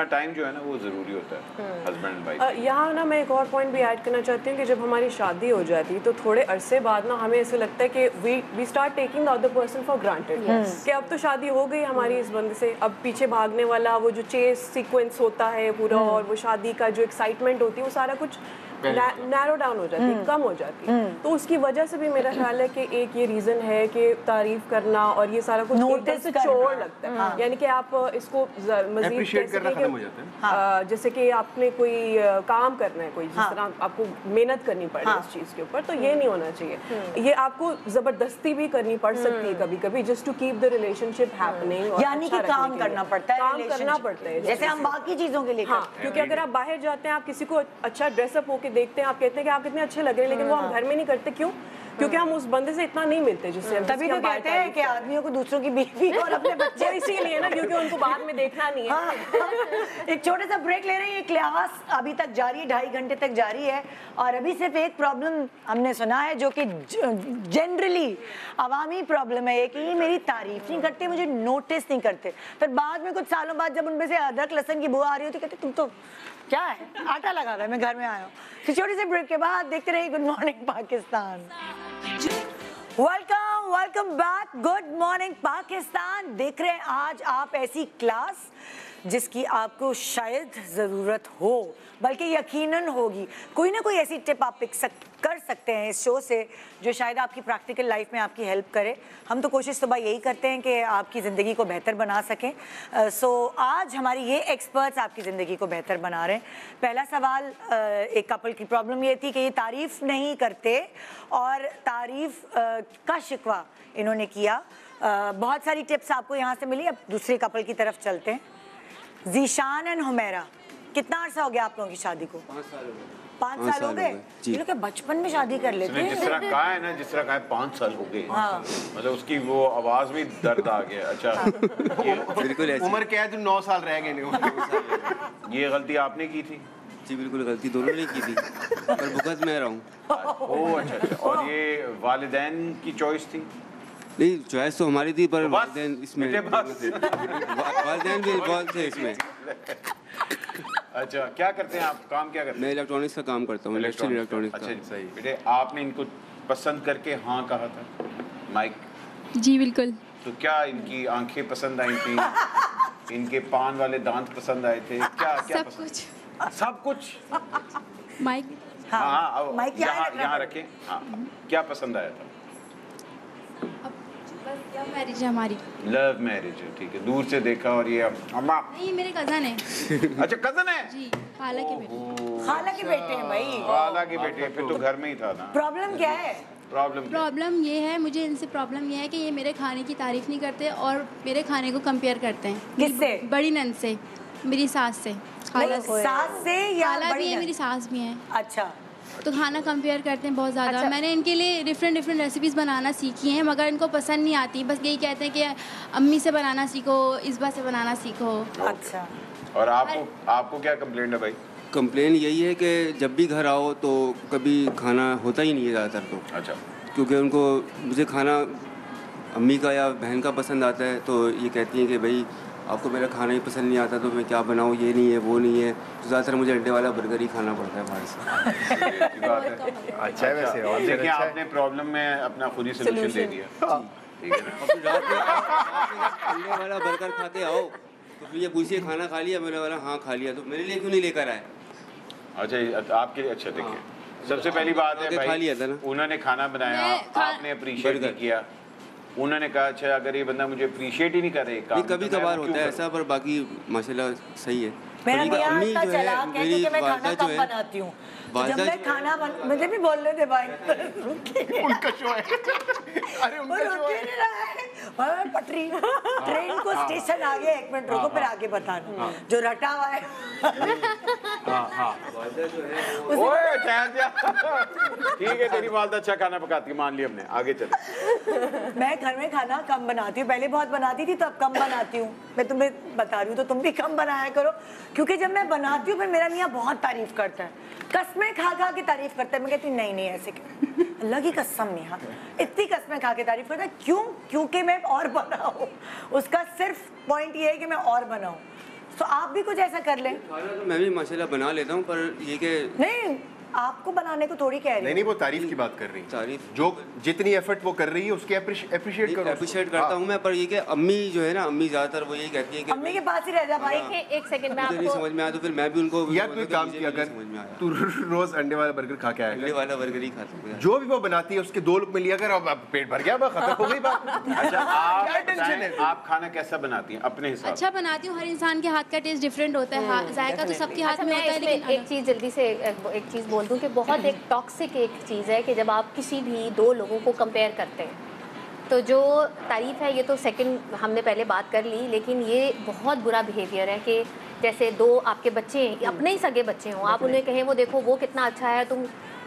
टाइम जो है ना वो ज़रूरी होता है हस्बैंड एंड वाइफ। यहाँ ना मैं एक और पॉइंट भी ऐड करना चाहती हूँ कि जब हमारी शादी हो जाती तो थोड़े अरसे बाद ना हमें ऐसे लगता है कि we start taking the other person for granted, कि अब तो शादी हो गई हमारी इस बंदे से, अब पीछे भागने वाला वो जो चेस सीक्वेंस होता है पूरा, और वो शादी का जो एक्साइटमेंट होती है वो सारा कुछ नैरो डाउन हो जाती है, कम हो जाती है। तो उसकी वजह से भी मेरा ख्याल है कि एक ये रीज़न है कि तारीफ करना और ये सारा कुछ एकदम से चोर लगता है, यानी कि आप इसको मज़ीद Appreciate करना खत्म हो जाता है। जैसे कि आपने कोई काम करना है, कोई जिस तरह आपको मेहनत करनी पड़े इस चीज़ के ऊपर, तो ये नहीं होना चाहिए। ये आपको ज़बरदस्ती भी करनी पड़ सकती है कभी कभी, just to keep the relationship happening. यानी कि काम करना पड़ता है, काम करना पड़ता है, जैसे हम बाकी चीज़ों के लिए हाँ, करते हैं। क्योंकि अगर आप बाहर जाते हैं, आप किसी को अच्छा ड्रेसअप होके देखते हैं, आप कहते हैं कि आप कितने अच्छे लग रहे हैं, लेकिन वो हम घर में नहीं करते। क्यों? क्योंकि हम उस बंदे से इतना नहीं मिलते जिससे तभी तो कहते हैं कि आदमियों को दूसरों की बीवी और अपने बच्चे इसीलिए ना, क्योंकि उनको बाद में देखना नहीं है। हाँ, एक छोटे सा ब्रेक ले रहे हैं। ये क्लास अभी तक जारी है, 2.5 घंटे तक जारी है। और अभी सिर्फ एक प्रॉब्लम हमने सुना है जो कि जनरली अवामी प्रॉब्लम है, कि ये मेरी तारीफ नहीं करते, मुझे नोटिस नहीं करते। फिर बाद में कुछ सालों बाद जब उनमें से अदरक लहसुन की बुआ आ रही होती, कहते तुम तो क्या है, आटा लगा रहा है, मैं घर में आया हूँ। तो छोटे से ब्रेक के बाद देखते रहिए good morning Pakistan. Welcome welcome back, good morning Pakistan. देख रहे हैं आज आप ऐसी क्लास जिसकी आपको शायद ज़रूरत हो, बल्कि यकीनन होगी। कोई ना कोई ऐसी टिप आप कर सकते हैं इस शो से जो शायद आपकी प्रैक्टिकल लाइफ में आपकी हेल्प करे। हम तो कोशिश सुबह यही करते हैं कि आपकी ज़िंदगी को बेहतर बना सकें। सो आज हमारी ये एक्सपर्ट्स आपकी ज़िंदगी को बेहतर बना रहे हैं। पहला सवाल, एक कपल की प्रॉब्लम ये थी कि ये तारीफ़ नहीं करते और तारीफ़ का शिकवा इन्होंने किया। बहुत सारी टिप्स आपको यहाँ से मिली। अब दूसरे कपल की तरफ चलते हैं। ज़ीशान एंड हुमैरा, कितना अर्सा हो गया आप लोगों की शादी को? 5 साल हो गए। 5 साल हो गए? ये लोग बचपन में शादी कर लेते हैं। जिस तरह कहा है ना, जिस तरह कहा है 5 साल हो गए, मतलब उसकी वो आवाज में दर्द आ गया। अच्छा, बिल्कुल उम्र क्या है, तुम 9 साल रह गए। ये गलती आपने की थी? जी बिल्कुल, गलती दोनों ने की थी, पर भुगत मैं रहा हूँ। ओह अच्छा। और ये वालिदैन की चॉइस थी? नहीं, चॉइस तो हमारी थी, पर वालिदैन इसमें वालिदैन भी इन्वॉल्व थे इसमें। अच्छा, क्या करते हैं आप? काम क्या करते हैं? मैं इलेक्ट्रॉनिक्स का काम करता हूँ, इलेक्ट्रॉनिक्स का। अच्छा, सही। बेटे, आपने इनको पसंद करके हाँ कहा था? माइक। जी बिल्कुल। तो क्या इनकी आंखें पसंद आई थी? इनके पान वाले दांत पसंद आए थे? क्या क्या सब कुछ। सब कुछ। माइक। हाँ, माइक यहाँ रखें। हाँ, क्या पसंद आया था? लव मैरिज है हमारी। लव मैरिज है, ठीक है। दूर से देखा और ये अम्मा? नहीं, मेरे कजन है। अच्छा, कजन है? जी, खाला के बेटे। खाला के बेटे हैं भाई। खाला के बेटे, फिर तो घर में ही था ना। प्रॉब्लम क्या है? प्रॉब्लम ये है, मुझे इनसे प्रॉब्लम ये है कि ये मेरे खाने की तारीफ नहीं करते और मेरे खाने को कंपेयर करते हैं। किससे? बड़ी नंद से, मेरी सास से। खाला से। सास से या खाला बड़ी भी है, नंद? मेरी सास भी है। अच्छा। तो खाना कंपेयर करते हैं बहुत ज़्यादा। अच्छा। मैंने इनके लिए डिफरेंट रेसिपीज़ बनाना सीखी हैं, मगर इनको पसंद नहीं आती। बस यही कहते हैं कि अम्मी से बनाना सीखो, इसबा से बनाना सीखो। अच्छा। और आपको क्या कंप्लेंट है भाई? कंप्लेन यही है कि जब भी घर आओ तो कभी खाना होता ही नहीं है ज़्यादातर तो। अच्छा। क्योंकि उनको मुझे खाना अम्मी का या बहन का पसंद आता है, तो ये कहती हैं कि भाई आपको मेरा खाना ही पसंद नहीं आता तो मैं क्या बनाऊँ, ये नहीं है वो नहीं है। तो ज़्यादातर मुझे अंडे वाला बर्गर ही खाना पड़ता है बाहर से। अच्छा है वैसे। और देखिए, आपने प्रॉब्लम में अपना खुद ही सोल्यूशन दे दिया। ठीक है ना? और रात में अंडे वाला बर्गर खा के आओ तो फिर ये पूछिए खाना खा लिया? मैंने बोला हाँ खा लिया। तो मेरे लिए क्यों नहीं लेकर आए? अच्छा, आपके लिए। अच्छा, देखिए, सबसे पहली बात है खा लिया था ना। भाई, उन्होंने खाना बनाया, आपने अप्रिशिएट नहीं किया। उन्होंने कहा अच्छा, अगर ये बंदा मुझे अप्रिशिएट ही नहीं करे काम, कभी कभार होता है ऐसा, पर बाकी माशाल्लाह सही है। मेरा मियां अम्मी का जो है, चला कहती मेरी कि मैं खाना वालदा कम जो है, बनाती हूँ। वालदा जब मैं जो खाना मुझे भी बोलने दे भाई। उनका शो है। अरे उनका शो है। पटरी ट्रेन को स्टेशन आ गया, 1 मिनट रुको फिर आगे बताना। जो रटा हुआ है। वालदा जो है ओए ठहर जा। ठीक है, तेरी वालदा अच्छा खाना पकाती है, मान लिया हमने। आगे चले। मैं घर में खाना कम बनाती हूँ, पहले बहुत बनाती थी तो अब कम बनाती हूँ। मैं तुम्हें बता रही हूँ तो तुम भी कम बनाया करो, क्योंकि जब मैं बनाती हूँ फिर मेरा मियाँ बहुत तारीफ करता है, कसमें खा खा के तारीफ करता है। मैं कहती हूँ नहीं ऐसे क्यों? अल्लाह की कसम मियाँ, इतनी कसमें खा के तारीफ करता है। क्यों? क्योंकि मैं और बनाऊँ। उसका सिर्फ पॉइंट ये है कि मैं और बनाऊँ। तो आप भी कुछ ऐसा कर लें। खाना तो मैं भी माशाल्लाह बना लेता हूँ, पर ये कि नहीं, आपको बनाने को थोड़ी कह रही नहीं, वो तारीफ की बात कर रही है। तारीफ जो जितनी एफर्ट वो कर रही है उसकी अप्रिशिएट करो। अप्रिशिएट करता हूँ मैं, पर ये कि अम्मी जो है ना, अम्मी ज़्यादातर वो यही कहती है कि अम्मी के पास ही रह जा भाई। देखिए, 1 सेकंड में मुझे नहीं आपको समझ में आया तो फिर मैं भी उनको यार तू एक काम किया कर, समझ में आया। तू रोज अंडे वाला बर्गर खा के अंडे आएगा, वाला बर्गर ही खाता हूँ। जो भी वो बनाती है उसके 2 लुक में लिया कर। अब पेट भर गया, खत्म हो गई बात। अच्छा, आप क्या टेंशन है? आप खाना कैसा बनाती हैं अपने हिसाब से? अच्छा बनाती हूँ। हर इंसान के हाथ का टेस्ट डिफरेंट होता है। जायका तो सबके हाथ अच्छा, में मैं होता है, इसमें लेकिन एक चीज़ जल्दी से एक चीज़ बोल दूं कि बहुत एक टॉक्सिक एक चीज़ है कि जब आप किसी भी 2 लोगों को कंपेयर करते हैं, तो जो तारीफ़ है ये तो सेकंड हमने पहले बात कर ली, लेकिन ये बहुत बुरा बिहेवियर है कि जैसे 2 आपके बच्चे हैं, अपने ही सगे बच्चे हों, आप उन्हें कहें वो देखो वो कितना अच्छा है, तुम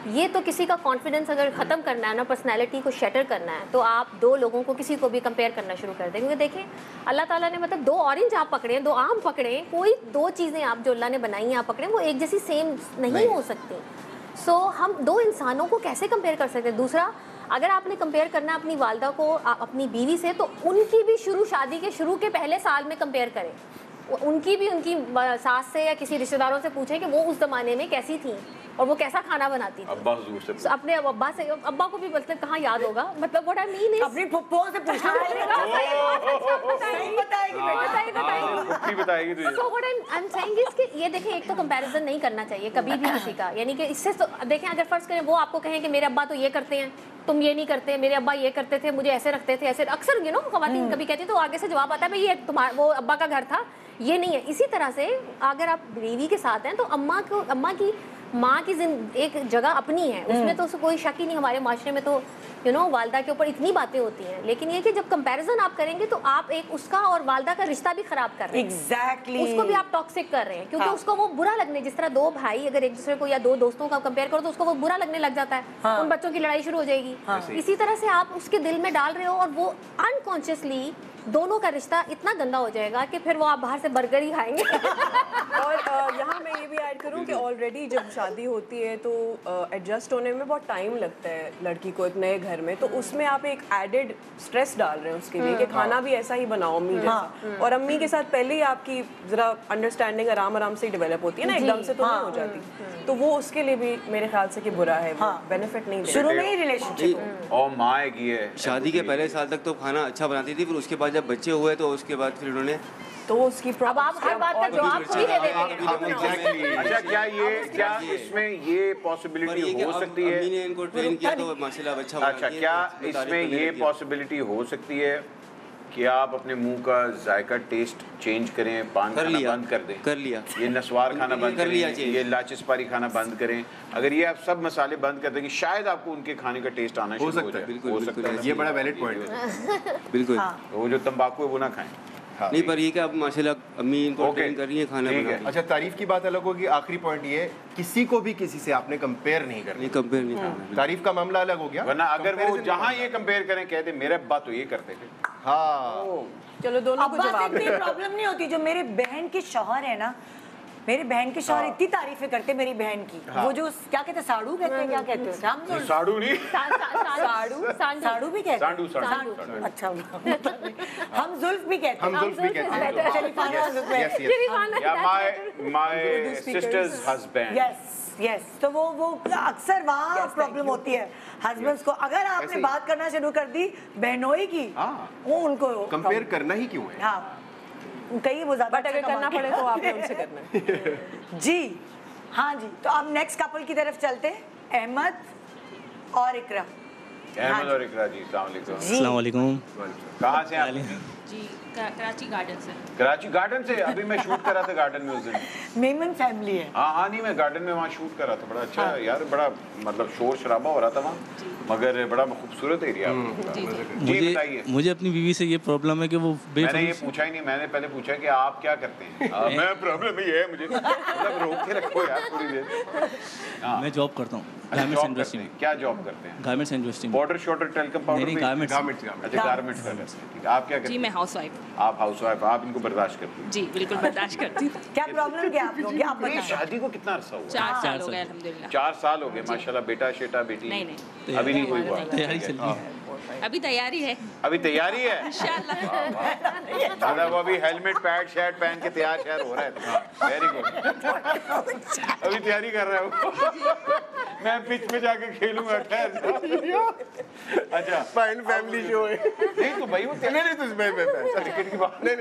ये तो किसी का कॉन्फिडेंस अगर ख़त्म करना है ना, पर्सनैलिटी को शटर करना है, तो आप 2 लोगों को किसी को भी कंपेयर करना शुरू कर दें। क्योंकि देखें, अल्लाह ताला ने मतलब 2 ऑरेंज आप पकड़ें, 2 आम पकड़ें, कोई 2 चीज़ें आप जो अल्लाह ने बनाई हैं आप पकड़ें, वो एक जैसी सेम नहीं हो सकती। सो हम 2 इंसानों को कैसे कंपेयर कर सकते हैं? दूसरा, अगर आपने कंपेयर करना अपनी वालदा को अपनी बीवी से, तो उनकी भी शादी के शुरू के पहले साल में कंपेयर करें। उनकी भी उनकी सास से या किसी रिश्तेदारों से पूछें कि वो उस ज़माने में कैसी थी और वो कैसा खाना बनाती थी। अब्बा हुजूर से So, अपने अब्बा से, अब्बा को भी मतलब कहाँ याद होगा, मतलब व्हाट आई मीन इज अपनी फुप्पो से पूछना बताएगी बताएगी तुझे। So what I'm saying is कि ये देखें, एक तो कंपैरिजन नहीं करना चाहिए कभी भी किसी का, यानी कि इससे तो देखें, अगर फर्ज करें वो आपको कहें कि मेरे अब्बा तो ये करते हैं, तुम ये नहीं करते, मेरे अब्बा ये करते थे, मुझे ऐसे रखते थे, ऐसे अक्सर यू नो खवातीन कभी कहती, तो आगे से जवाब आता है भाई ये तुम्हारा वो अब्बा का घर था, ये नहीं है। इसी तरह से अगर आप बीवी के साथ हैं तो अम्मा की माँ की एक जगह अपनी है, उसमें तो कोई शक ही नहीं। हमारे माशरे में तो यू नो वालदा के ऊपर इतनी बातें होती हैं, लेकिन ये कि जब कंपैरिजन आप करेंगे तो आप एक उसका और वालदा का रिश्ता भी खराब कर रहे हैं। Exactly. उसको भी आप टॉक्सिक कर रहे हैं, क्योंकि उसको वो बुरा लगने, जिस तरह दो भाई अगर एक दूसरे को या दो दोस्तों का कंपेयर करो तो उसको वो बुरा लगने लग जाता है, उन बच्चों की लड़ाई शुरू हो जाएगी। इसी तरह से आप उसके दिल में डाल रहे हो और वो अनकॉन्शियसली दोनों का रिश्ता इतना गंदा हो जाएगा कि फिर वो आप बाहर से बर्गर ही खाएंगे। और यहाँ मैं ये भी ऐड करूँ कि ऑलरेडी जब शादी होती है तो एडजस्ट होने में बहुत टाइम लगता है लड़की को एक नए घर में, तो उसमें आप एक एडेड स्ट्रेस डाल रहे हैं उसके लिए कि खाना भी ऐसा ही बनाओ अम्मी जैसा, और अम्मी के साथ पहले ही आपकी जरा अंडरस्टैंडिंग आराम से डेवलप होती है ना, एकदम से तो नहीं हो जाती, तो वो उसके लिए भी मेरे ख्याल से कि बुरा है, वो बेनिफिट नहीं दे शुरू में ही रिलेशनशिप और माँ की है। शादी के पहले साल तक तो खाना अच्छा बनाती थी, फिर उसके बाद जब बच्चे हुए तो उसके बाद फिर उन्होंने तो उसकी अब आप हर बात का जवाब खुद ही दे देते हैं। अच्छा क्या इसमें ये पॉसिबिलिटी हो सकती है? अम्मी ने इनको ट्रेन किया तो माशाल्लाह अच्छा बना अच्छा, दिया, क्या तो उसकी इसमें तारीफ ये करने पॉसिबिलिटी हो सकती है कि आप अपने मुंह का जायका टेस्ट चेंज करें, पान कर खाना लिया, बंद कर दें, कर लिया, ये नस्वार खाना बंद कर लिया करें, change। ये लाचिसपारी खाना बंद करें, अगर ये आप सब मसाले बंद कर देंगे शायद आपको उनके खाने का टेस्ट आना शुरू हो सकता जाए। है, बिल्कुल, हो बिल्कुल, सकता है, ये बड़ा वैलिड पॉइंट है। बिल्कुल। वो जो तंबाकू है वो ना खाएं। नहीं, पर ये कि अब माशाल्लाह अम्मी इनको ओके, ट्रेन कर रही है, खाना ठीक बना है। रही है। अच्छा, तारीफ की बात अलग होगी, आखिरी पॉइंट ये, किसी को भी किसी से आपने कंपेयर नहीं करना। नहीं, कंपेयर नहीं करना। तारीफ का मामला अलग हो गया, वरना अगर वो Comparison जहाँ नहीं ये कंपेयर करें कहते मेरे अब्बा तो ये करते थे। हाँ, चलो दोनों को अब्बा से जवाब इतनी प्रॉब्लम नहीं होती। जो मेरे बहन के शौहर है ना, मेरे बहन के शौहर इतनी तारीफें करते मेरी बहन की, वो जो क्या कहते हैं, साड़ू कहते हैं, क्या कहते हैं, हम लोग साड़ू नहीं, साड़ू भी कहते हैं। सांडू। अच्छा, हम जुल्फ भी कहते हैं। हम जुल्फ भी कहते हैं। शरीफाना जुल्फ है। Yes, yes। या माय सिस्टर्स हस्बैंड। यस, तो वो अक्सर वहाँ प्रॉब्लम होती है हस्बैंड्स को। अगर आपने बात करना शुरू कर दी बहनोई की, वो उनको कंपेयर करना ही क्यों है? हाँ, कहीं वो ज्यादा बट अगर करना पड़े तो आपने उनसे करना है। जी हाँ जी। तो अब नेक्स्ट कपल की तरफ चलते हैं, अहमद और इकरा। अहमद और इकरा जी, अस्सलाम वालेकुम। अस्सलाम वालेकुम। कहाँ से आप? जी, कराची गार्डन से। कराची गार्डन से। अभी मैं शूट कर रहा था गार्डन में उस दिन। मेमन फैमिली है। हाँ, नहीं मैं गार्डन में वहाँ शूट कर रहा था, बड़ा अच्छा यार, बड़ा मतलब शोर शराबा हो रहा था वहाँ, मगर बड़ा खूबसूरत एरिया। जी बताइए। मुझे अपनी बीवी से ये प्रॉब्लम है कि वो मैंने ये पूछा ही नहीं, मैंने पहले पूछा कि आप क्या करते हैं। मैं प्रॉब्लम ये है मुझे, मतलब रोक के रखो यार थोड़ी देर। मैं जॉब करता हूँ गारमेंट्स इंडस्ट्री में। क्या जॉब करते हैं? गारमेंट्स इंडस्ट्री में। Powder shorter talcum powder? नहीं, गारमेंट्स। अच्छा, गारमेंट्स कर रहे हैं। आप क्या करते हैं? जी, मैं हाउसवाइफ। आप हाउसवाइफ, आप इनको बर्दाश्त करती हैं? जी बिल्कुल बर्दाश्त करती हूँ। क्या प्रॉब्लम क्या आप लोग, क्या आप बताएं? शादी को कितना अरसा हुआ? 4 साल हो गए अल्हम्दुलिल्लाह। 4 साल हो गए, माशाल्लाह। बेटा शेटा बेटी? नहीं अभी नहीं हुई हुआ। तैयारी चल रही है। अभी तैयारी है। अभी तैयारी है इंशाल्लाह। दादा, वो अभी हेलमेट पैड शर्ट पहन के तैयार शहर हो रहा है। Very good. अभी तैयारी कर रहा हूँ। मैं पिच में जाके खेलूंगा। अच्छा, फाइन फैमिली शो है। नहीं तो भाई वो नहीं तो क्रिकेट की बात नहीं।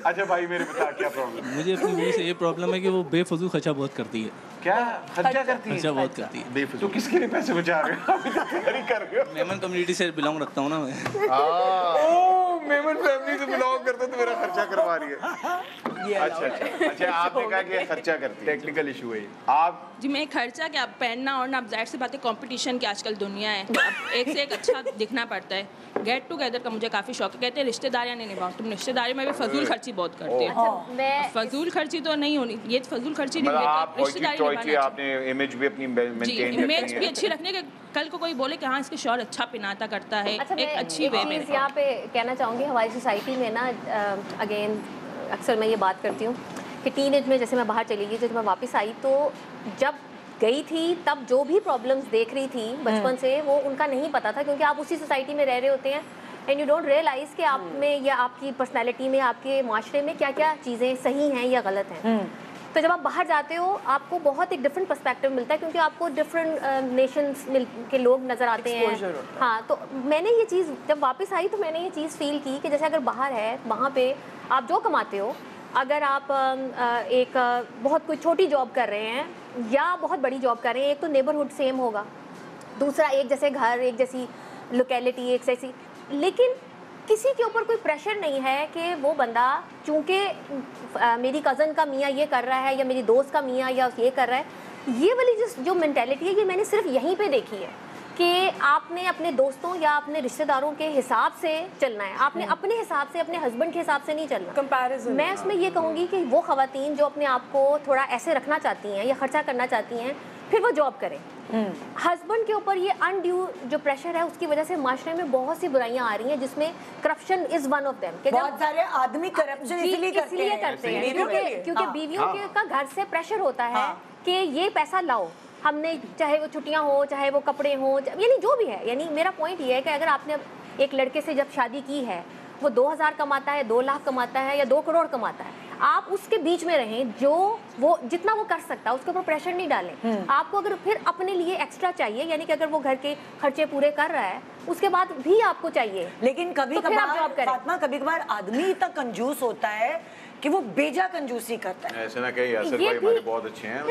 अच्छा भाई, मेरे बता क्या प्रॉब्लम? मुझे अपनी बीवी से ये प्रॉब्लम है कि वो बेफजूल खर्चा बहुत करती है। क्या खर्चा करती है? खर्चा बहुत करती है। तो किसके लिए पैसे बचा रहे हो? अभी तक तैयारी कर रहे हो। मेमन कम्युनिटी से बिलोंग रखता हूँ ना मैं। ओह, मेमन फैमिली से बिलोंग करते हो तो मेरा खर्चा करवा रही है। अच्छा, आपने कहा कि खर्चा करती है। टेक्निकल इशू है। आप जी, मैं खर्चा क्या, पहनना और ना, अब जाहिर सी बात है कंपटीशन की आजकल दुनिया है, अब एक से एक अच्छा दिखना पड़ता है। गेट टुगेदर का मुझे काफ़ी शौक है। कहते हैं रिश्तेदारियाँ नहीं निभाओ, तुम रिश्तेदारी में भी फजूल खर्ची बहुत करते हो। फजूल खर्ची तो नहीं होनी, ये फजूल खर्ची नहीं आप रिश्तेदारी। आपने इमेज भी अपनी मेंटेन जी, इमेज भी अच्छी रखने के, कल को कोई बोले कि हाँ इसके शौहर अच्छा पिनाता करता है, अच्छा, एक अच्छी वे में। यहाँ पे कहना चाहूँगी, हमारी सोसाइटी में ना अगेन अक्सर मैं ये बात करती हूँ कि टीनेज में जैसे मैं बाहर चली गई, जब मैं वापस आई तो जब गई थी तब जो भी प्रॉब्लम्स देख रही थी बचपन से, वो उनका नहीं पता था, क्योंकि आप उसी सोसाइटी में रह रहे होते हैं एंड यू डोंट रियलाइज़ कि आप में या आपकी पर्सनैलिटी में, आपके माशरे में क्या क्या चीज़ें सही हैं या गलत हैं। तो जब आप बाहर जाते हो आपको बहुत एक डिफरेंट पर्सपेक्टिव मिलता है, क्योंकि आपको डिफरेंट नेशंस के लोग नज़र आते हैं। हाँ, तो मैंने ये चीज़ जब वापस आई तो मैंने ये चीज़ फील की कि जैसे अगर बाहर है, वहाँ पे आप जो कमाते हो, अगर आप एक बहुत कोई छोटी जॉब कर रहे हैं या बहुत बड़ी जॉब कर रहे हैं, एक तो नेबरहुड सेम होगा, दूसरा एक जैसे घर, एक जैसी लोकेलिटी, एक जैसी, लेकिन किसी के ऊपर कोई प्रेशर नहीं है कि वो बंदा चूँकि मेरी कज़न का मियाँ ये कर रहा है या मेरी दोस्त का मियाँ या ये कर रहा है। ये वाली जो मेंटालिटी है ये मैंने सिर्फ यहीं पे देखी है कि आपने अपने दोस्तों या अपने रिश्तेदारों के हिसाब से चलना है, आपने अपने हिसाब से, अपने हस्बैंड के हिसाब से नहीं चलना। कंपैरिजन मैं उसमें ये कहूँगी कि वो ख़वातीन जो अपने आप को थोड़ा ऐसे रखना चाहती हैं या ख़र्चा करना चाहती हैं, फिर वो जॉब करें। हस्बैंड के ऊपर ये अनड्यू जो प्रेशर है उसकी वजह से माशरे में बहुत सी बुराइयां आ रही हैं, जिसमें corruption is one of them. बहुत सारे आदमी करप्शन इसलिए करते हैं क्योंकि बीवियों का घर से प्रेशर होता है कि ये पैसा लाओ, हमने चाहे वो छुट्टियां हो, चाहे वो कपड़े हो, यानी जो भी है। यानी मेरा पॉइंट ये है कि अगर आपने एक लड़के से जब शादी की है, वो 2000 कमाता है, 2 लाख कमाता है या 2 करोड़ कमाता है, आप उसके बीच में रहें, जो वो जितना वो कर सकता है उसके ऊपर प्रेशर नहीं डालें। आपको अगर फिर अपने लिए एक्स्ट्रा चाहिए, यानी कि अगर वो घर के खर्चे पूरे कर रहा है उसके बाद भी आपको चाहिए, लेकिन कभी कभार फातिमा, कभी कभार आदमी इतना कंजूस होता है कि वो बेजा कंजूसी करता है। ऐसे ना कहीं यासर भाई हमारे बहुत अच्छे हैं।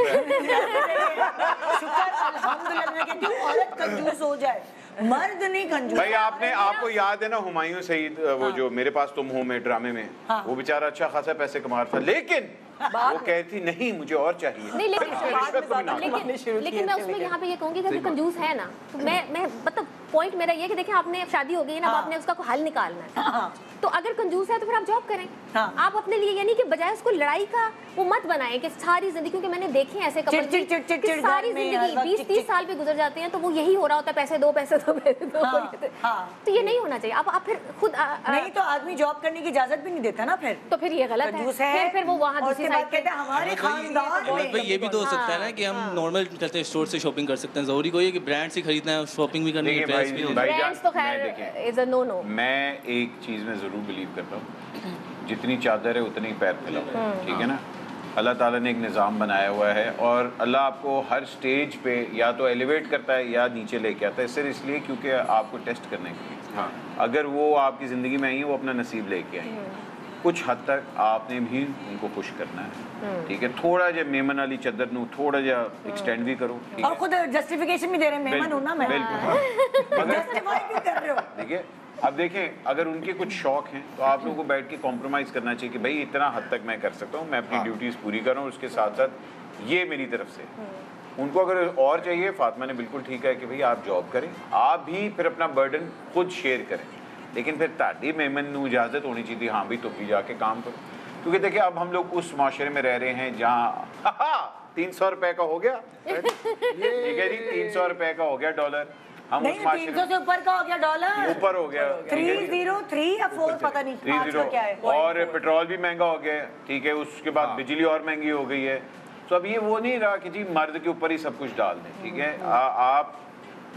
शुक्र अल्हम्दुलिल्लाह, मैं कहती हूँ औरत कंजूस हो जाए, मर्द नहीं कंजूस। भाई आपको याद है ना हुमायूं सईद, वो जो मेरे पास तुम हो में ड्रामे में, वो बेचारा अच्छा खासा पैसे कमा रहा था, लेकिन वो कहती नहीं मुझे और चाहिए। नहीं, लेकिन मैं उसमें यहाँ पे ये कहूँगी कि कंजूस है ना, तो मैं मतलब पॉइंट मेरा ये कि देखिए आपने शादी हो गई ना, अब आपने उसका हल निकालना है, तो अगर कंजूस है तो फिर आप जॉब करें। आप अपने लिए, यानी कि बजाय उसको लड़ाई का वो मत बनाएं कि सारी जिंदगी, क्योंकि मैंने देखे ऐसे कपल कि सारी जिंदगी 20-30 साल भी गुजर जाते हैं तो वो यही हो रहा होता है, पैसे दो पैसे दो पैसे दो। तो ये नहीं होना चाहिए। आप फिर खुद नहीं तो आदमी जॉब करने की इजाजत भी नहीं देता ना, तो फिर ये गलत है। फिर वो वहाँ दूसरी साइड कहते हैं हमारे खानदान में ये भी तो हो सकता है ना कि हम नॉर्मल चलते स्टोर से शॉपिंग कर सकते हैं, जरूरी कोई है कि ब्रांड से खरीदना है, शॉपिंग भी करनी है, ड्रेस भी। ब्रांड्स तो खैर इज अ नो नो। मैं एक चीज में जरूर बिलीव करता हूँ, जितनी चादर है उतनी पैर फैलाओ, ठीक है ना। अल्लाह ताला ने एक निज़ाम बनाया हुआ है और अल्लाह आपको हर स्टेज पे या तो एलिवेट करता है या नीचे लेके आता है, सिर्फ इसलिए क्योंकि आपको टेस्ट करने के लिए। हाँ, अगर वो आपकी ज़िंदगी में आई है, वो अपना नसीब लेके आई है, कुछ हद तक आपने भी उनको खुश करना है, ठीक है। थोड़ा जो मेमन वाली चद्दर नू थोड़ा जा एक्सटेंड भी करो, और खुद जस्टिफिकेशन भी दे रहे हैं, मेमन हूं ना मैं, जस्टिफाई भी कर रहे हो। देखिए अब देखें, अगर उनके कुछ शौक हैं तो आप लोगों को बैठ के कॉम्प्रोमाइज़ करना चाहिए कि भाई इतना हद तक मैं कर सकता हूँ, मैं अपनी ड्यूटीज़ पूरी कर रहा हूँ, उसके साथ साथ ये मेरी तरफ से। उनको अगर और चाहिए, फातिमा ने बिल्कुल ठीक है कि भाई आप जॉब करें, आप भी फिर अपना बर्डन खुद शेयर करें, लेकिन फिर ताड़ी मेमन नू इजाज़त होनी चाहिए, हाँ भी तो भी जाके काम करो। क्योंकि देखिए अब हम लोग उस माशरे में रह रहे हैं जहाँ 300 रुपए का हो गया, ठीक है जी, 300 रुपए का हो गया डॉलर, हम नहीं, 300 से ऊपर का हो गया डॉलर, ऊपर हो गया 303 या 4 पता नहीं 30 क्या है, और पेट्रोल भी महंगा हो गया, ठीक है, उसके बाद बिजली और महंगी हो गई है। तो अब ये वो नहीं रहा कि जी मर्द के ऊपर ही सब कुछ डाल दें, ठीक है। आप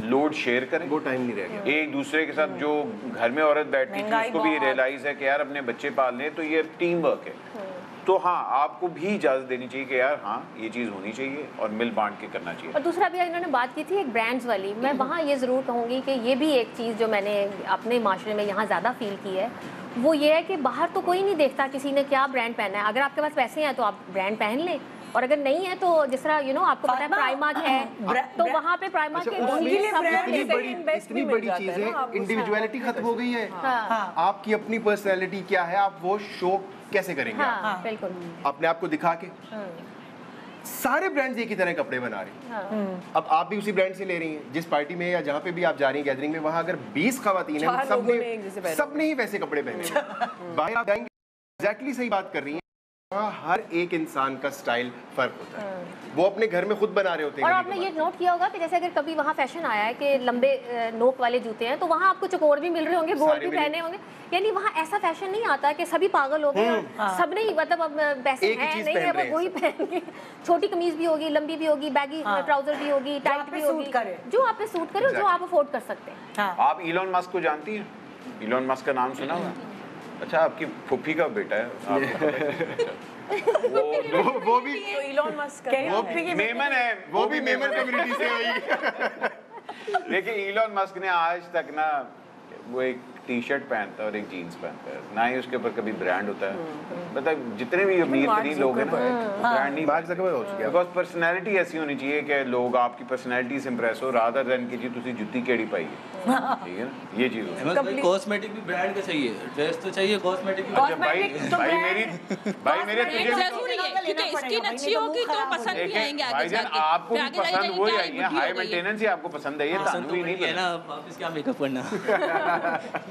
लोड शेयर करें, वो टाइम नहीं रह गया। एक दूसरे के साथ जो घर में औरत बैठती थी उसको भी रियलाइज है कि यार अपने बच्चे पालने, तो ये टीम वर्क है। तो हाँ, आपको भी इजाज़त देनी चाहिए कि यार हाँ ये चीज़ होनी चाहिए और मिल बांट के करना चाहिए। और दूसरा भी इन्होंने बात की थी एक ब्रांड्स वाली, मैं वहाँ ये ज़रूर कहूँगी कि ये भी एक चीज़ जो मैंने अपने माशरे में यहाँ ज़्यादा फील की है, वो ये है कि बाहर तो कोई नहीं देखता किसी ने क्या ब्रांड पहना है। अगर आपके पास पैसे हैं तो आप ब्रांड पहन लें, और अगर नहीं है तो जिस तरह आपको पता है प्राइमार्क है, तो वहाँ पे प्राइमार्क के इतनी बड़ी चीज है, इंडिविजुअलिटी खत्म हो गई है। आपकी अपनी पर्सनैलिटी क्या है, आप वो शो कैसे करेंगे? बिल्कुल अपने आप को दिखा के। सारे ब्रांड्स एक ही तरह कपड़े बना रहे हैं, अब आप भी उसी ब्रांड से ले रही हैं। जिस पार्टी में या जहाँ पे भी आप जा रही हैं गैदरिंग में, वहाँ अगर 20 खवातीन हैं, सबने ही वैसे कपड़े पहने। बाहर आप जाएंगे, एग्जैक्टली सही बात कर रही हैं, हर एक इंसान का स्टाइल फर्क होता है, वो अपने घर में खुद बना रहे होते हैं। और आपने ये नोट किया होगा कि जैसे अगर कभी वहाँ फैशन आया है कि लंबे नोक वाले जूते हैं, तो वहाँ आपको चकोर भी मिल रहे होंगे, गोल भी पहने होंगे। यानी वहाँ ऐसा फैशन नहीं आता कि सभी पागल हो गए, सबने ही मतलब अब पैसे हैं नहीं है वो वही पहन, छोटी कमीज भी होगी, लंबी भी होगी, बैगी ट्राउजर भी होगी, टाइट भी होगी, जो आप पे सूट करे, जो आप अफोर्ड कर सकते हैं। आप इलॉन मस्क को जानती हैं? इलॉन मस्क का नाम सुना हुआ? अच्छा, आपकी फुफी का बेटा है, वो भी इलॉन मस्क का मेमन है, वो भी मेमन कम्युनिटी से हुई। देखिए इलॉन मस्क ने आज तक ना वो एक टी शर्ट पहनता है और एक जीन्स पहनता है, ना ही उसके ऊपर कभी ब्रांड होता है। मतलब जितने भी अमीर तरीन लोग हैं ना ब्रांड नहीं, मार्क ज़करबर्ग हो चुका है। बिकॉज पर्सनैलिटी ऐसी होनी चाहिए कि लोग आपकी पर्सनैलिटी से इंप्रेस हो रादर देन कि जी तुसी जुत्ती केड़ी पाई है, ठीक है ना, ये चीज़ होती है। कॉस्मेटिक भी ब्रांड का चाहिए, ड्रेस तो चाहिए, कॉस्मेटिक भी। अच्छा भाई मेरे तुझे जरूरी है क्योंकि स्किन अच्छी होगी तो पसंद भी आएंगे आगे भाईजान जाके। आपको भी आगे पसंद लगेगा वो कि ही क्या आई है, बुद्धि हाई हो गई है। मेंटेनेंस ही आपको पसंद है, ये पसंद तानू तो ही नहीं है ना, वापस क्या मेकअप करना।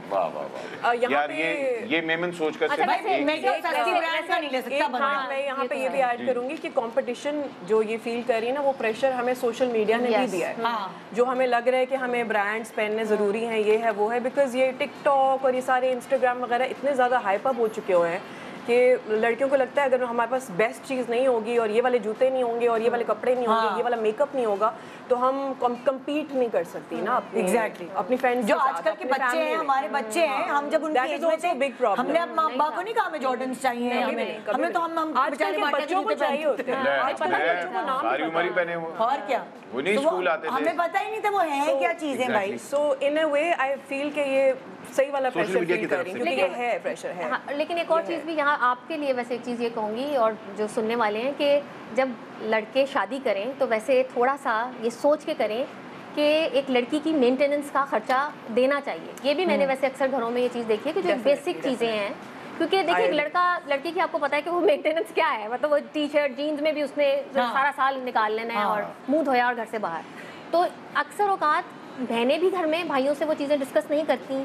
वाह वाह वाह यार ये मेमन सोच कर अच्छा, वैसे मैं तो सस्ती ब्रांड का नहीं ले सकता बना। मैं यहाँ पे ये भी ऐड करूंगी कि कंपटीशन जो ये फील कर रही है ना, वो प्रेशर हमें सोशल मीडिया ने भी दिया है। जो हमें लग रहा है कि हमें ब्रांड्स पहनने ज़रूरी हैं, ये है वो है, बिकॉज ये टिकटॉक और ये सारे इंस्टाग्राम वगैरह इतने ज़्यादा हाइप अप हो चुके हुए हैं कि लड़कियों को लगता है अगर हमारे पास बेस्ट चीज़ नहीं होगी और ये वाले जूते नहीं होंगे और ये वाले कपड़े नहीं होंगे, ये वाला मेकअप नहीं होगा, तो हम कम्पीट नहीं कर सकती ना अपनी फ्रेंड्स जो आजकल के बच्चे हैं, हमारे बच्चे हैं, हम जब उनकी एज में थे बिग प्रॉब्लम। हमने अब माँ बाप को नहीं कहा हमें जॉर्डन्स चाहिए, हमें तो हम आजकल के बच्चों को चाहिए होते हैं, आजकल के बच्चों को नाम सारी उम्र ही पहने हुए और क्या, वो नहीं स्कूल आते थे, हमें पता ही नहीं था वो है क्या चीजें भाई। सो इन अ वे आई फील कि ये सही वाला प्रेशर फील कर रही हूँ क्योंकि ये है प्रेशर है। हाँ, लेकिन एक और चीज़ भी यहाँ आपके लिए वैसे एक चीज़ ये कहूँगी और जो सुनने वाले हैं कि जब लड़के शादी करें तो वैसे थोड़ा सा ये सोच के करें कि एक लड़की की मेंटेनेंस का खर्चा देना चाहिए। ये भी मैंने वैसे अक्सर घरों में ये चीज़ देखी है कि जो बेसिक चीज़ें हैं, क्योंकि देखिए एक लड़की की आपको पता है कि वो मेंटेनेंस क्या है, मतलब वो टी शर्ट जीन्स में भी उसने सारा साल निकाल लेना है और मुँह धोया और घर से बाहर। तो अक्सर औकात बहनें भी घर में भाइयों से वो चीज़ें डिस्कस नहीं करती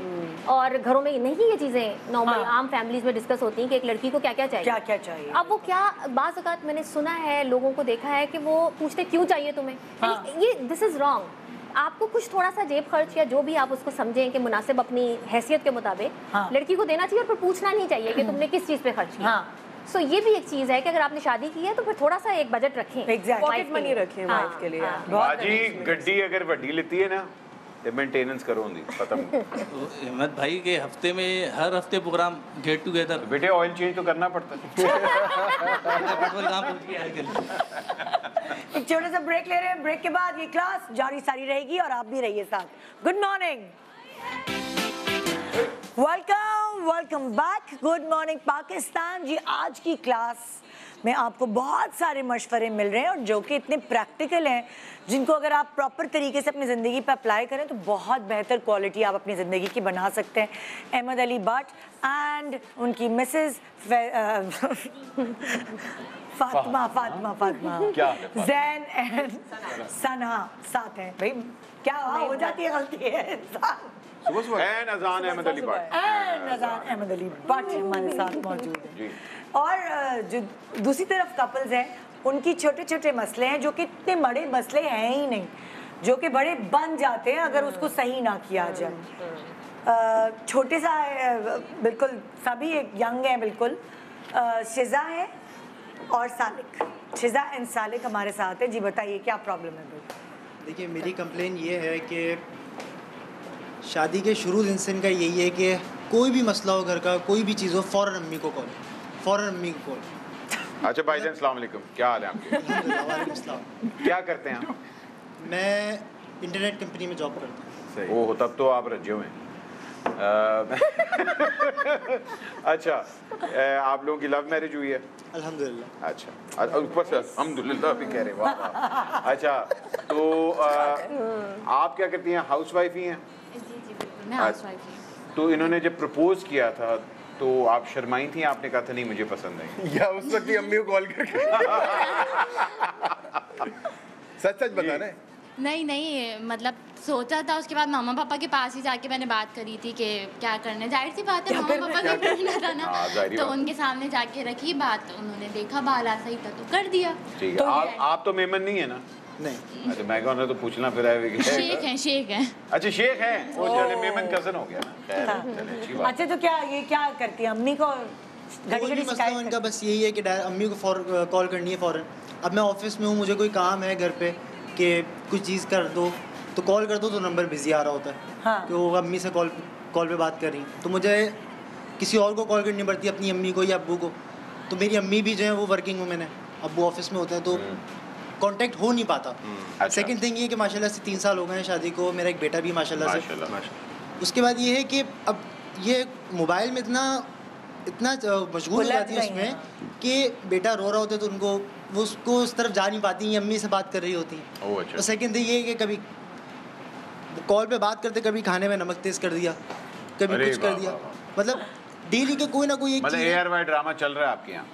और घरों में नहीं ये चीज़ें नॉर्मल आम फैमिलीज में डिस्कस होती हैं कि एक लड़की को क्या क्या चाहिए, अब वो क्या बाज़ औक़ात मैंने सुना है, लोगों को देखा है कि वो पूछते क्यों चाहिए तुम्हें, ये दिस इज़ रॉन्ग। आपको कुछ थोड़ा सा जेब खर्च या जो भी आप उसको समझें कि मुनासिब अपनी हैसियत के मुताबिक लड़की को देना चाहिए और फिर पूछना नहीं चाहिए कि तुमने किस चीज़ पे खर्च किया। सो ये भी एक चीज़ है कि अगर आपने शादी की है तो फिर थोड़ा सा एक बजट रखें, पॉकेट मनी रखें वाइफ के लिए। बाजी गड्डी अगर वड्डी लेती है ना तो मेंटेनेंस करो होंगी खत्म। अहमद भाई के हफ्ते में हर हफ्ते प्रोग्राम गेट टुगेदर, बेटे ऑयल चेंज तो करना पड़ता है। एक छोटा सा ब्रेक ले रहे हैं, ब्रेक के बाद ये क्लास जारी सारी रहेगी और आप भी रहिए साथ। Good morning, welcome back, good morning Pakistan ji. आज की क्लास में आपको बहुत सारे मशवरे मिल रहे हैं और जो कि इतने प्रैक्टिकल हैं, जिनको अगर आप प्रॉपर तरीके से अपनी ज़िंदगी पे अप्लाई करें तो बहुत बेहतर क्वालिटी आप अपनी ज़िंदगी की बना सकते हैं। अहमद अली भट्ट एंड उनकी मिसेस फातिमा जैन एंड सना साथ हैं। भाई क्या हो जाती है गलती है अज़ान अहमद अली भट्ट हमारे साथ मौजूद है। और जो दूसरी तरफ कपल्स हैं उनकी छोटे छोटे मसले हैं जो कि इतने बड़े मसले हैं ही नहीं, जो कि बड़े बन जाते हैं अगर उसको सही ना किया जाए। छोटे सा बिल्कुल सभी एक यंग हैं बिल्कुल, शिजा है और सालिक, शिजा एंड सालिक हमारे साथ है। जी बताइए क्या प्रॉब्लम है? देखिए मेरी कंप्लेन ये है कि शादी के शुरू दिन से इनका यही है कि कोई भी मसला हो घर का, कोई भी चीज़ हो, फ़ौरन अम्मी को कॉल। अच्छा भाईजान अस्सलाम वालेकुम, क्या हाल है आपके? क्या करते हैं आप? मैं इंटरनेट कंपनी में जॉब करता हूँ। ओह तब तो आप रजे हुए हैं। अच्छा आप लोगों की लव मैरिज हुई है? अल्हम्दुलिल्लाह। अच्छा ऊपर से अल्हम्दुलिल्लाह भी कह रहे, वाह। अच्छा तो आप क्या करती हैं? हाउसवाइफ ही हैं? जी बिल्कुल, मैं हाउसवाइफ हूँ। तो इन्होंने जब प्रपोज किया था तो आप शर्माई थी? आपने कहा था नहीं मुझे पसंद नहीं, या उस वक्त ही अम्मी को कॉल करके सच बताना है? नहीं मतलब सोचा था, उसके बाद मामा पापा के पास ही जाके मैंने बात करी थी कि क्या करना है। जाहिर सी बात है मामा पापा को करना था ना, तो उनके सामने जाके रखी बात, उन्होंने देखा बाला सही था तो कर दिया। ठीक है। आप तो मेमन नहीं है ना? नहीं। अच्छा मैं कहूँ तो पूछना फिर है शेख हैं। अच्छा शेख है, वो चले मेमन कजन हो गया ना। अच्छी बात। अच्छा तो क्या ये क्या करती है अम्मी को? घड़ी मसला इनका बस यही है कि अम्मी को कॉल करनी है फ़ौरन। अब मैं ऑफिस में हूँ, मुझे कोई काम है घर पे कि कुछ चीज़ कर दो तो कॉल कर दो तो नंबर बिजी आ रहा होता है कि वो अम्मी से कॉल पे बात कर रही, तो मुझे किसी और को कॉल करनी पड़ती है, अपनी अम्मी को या अब्बू को। तो मेरी अम्मी भी जो है वो वर्किंग वुमेन है, अब वो ऑफिस में होता है तो कांटेक्ट हो नहीं पाता। सेकंड थिंग ये कि माशाल्लाह से 3 साल हो गए हैं शादी को, मेरा एक बेटा भी माशाल्लाह से। उसके बाद ये है कि अब ये मोबाइल में इतना मशगूल हो जाती है उसमें कि बेटा रो रहा होता है तो उनको वो उसको उस तरफ जा नहीं पाती, अम्मी से बात कर रही होती हैं। और सेकंड थिंग ये है कि कभी कॉल पे बात करते कभी खाने में नमक तेज कर दिया, कभी कुछ कर दिया, मतलब डेली के कोई ना कोई एक मतलब ARY ड्रामा चल रहा है आपके यहाँ?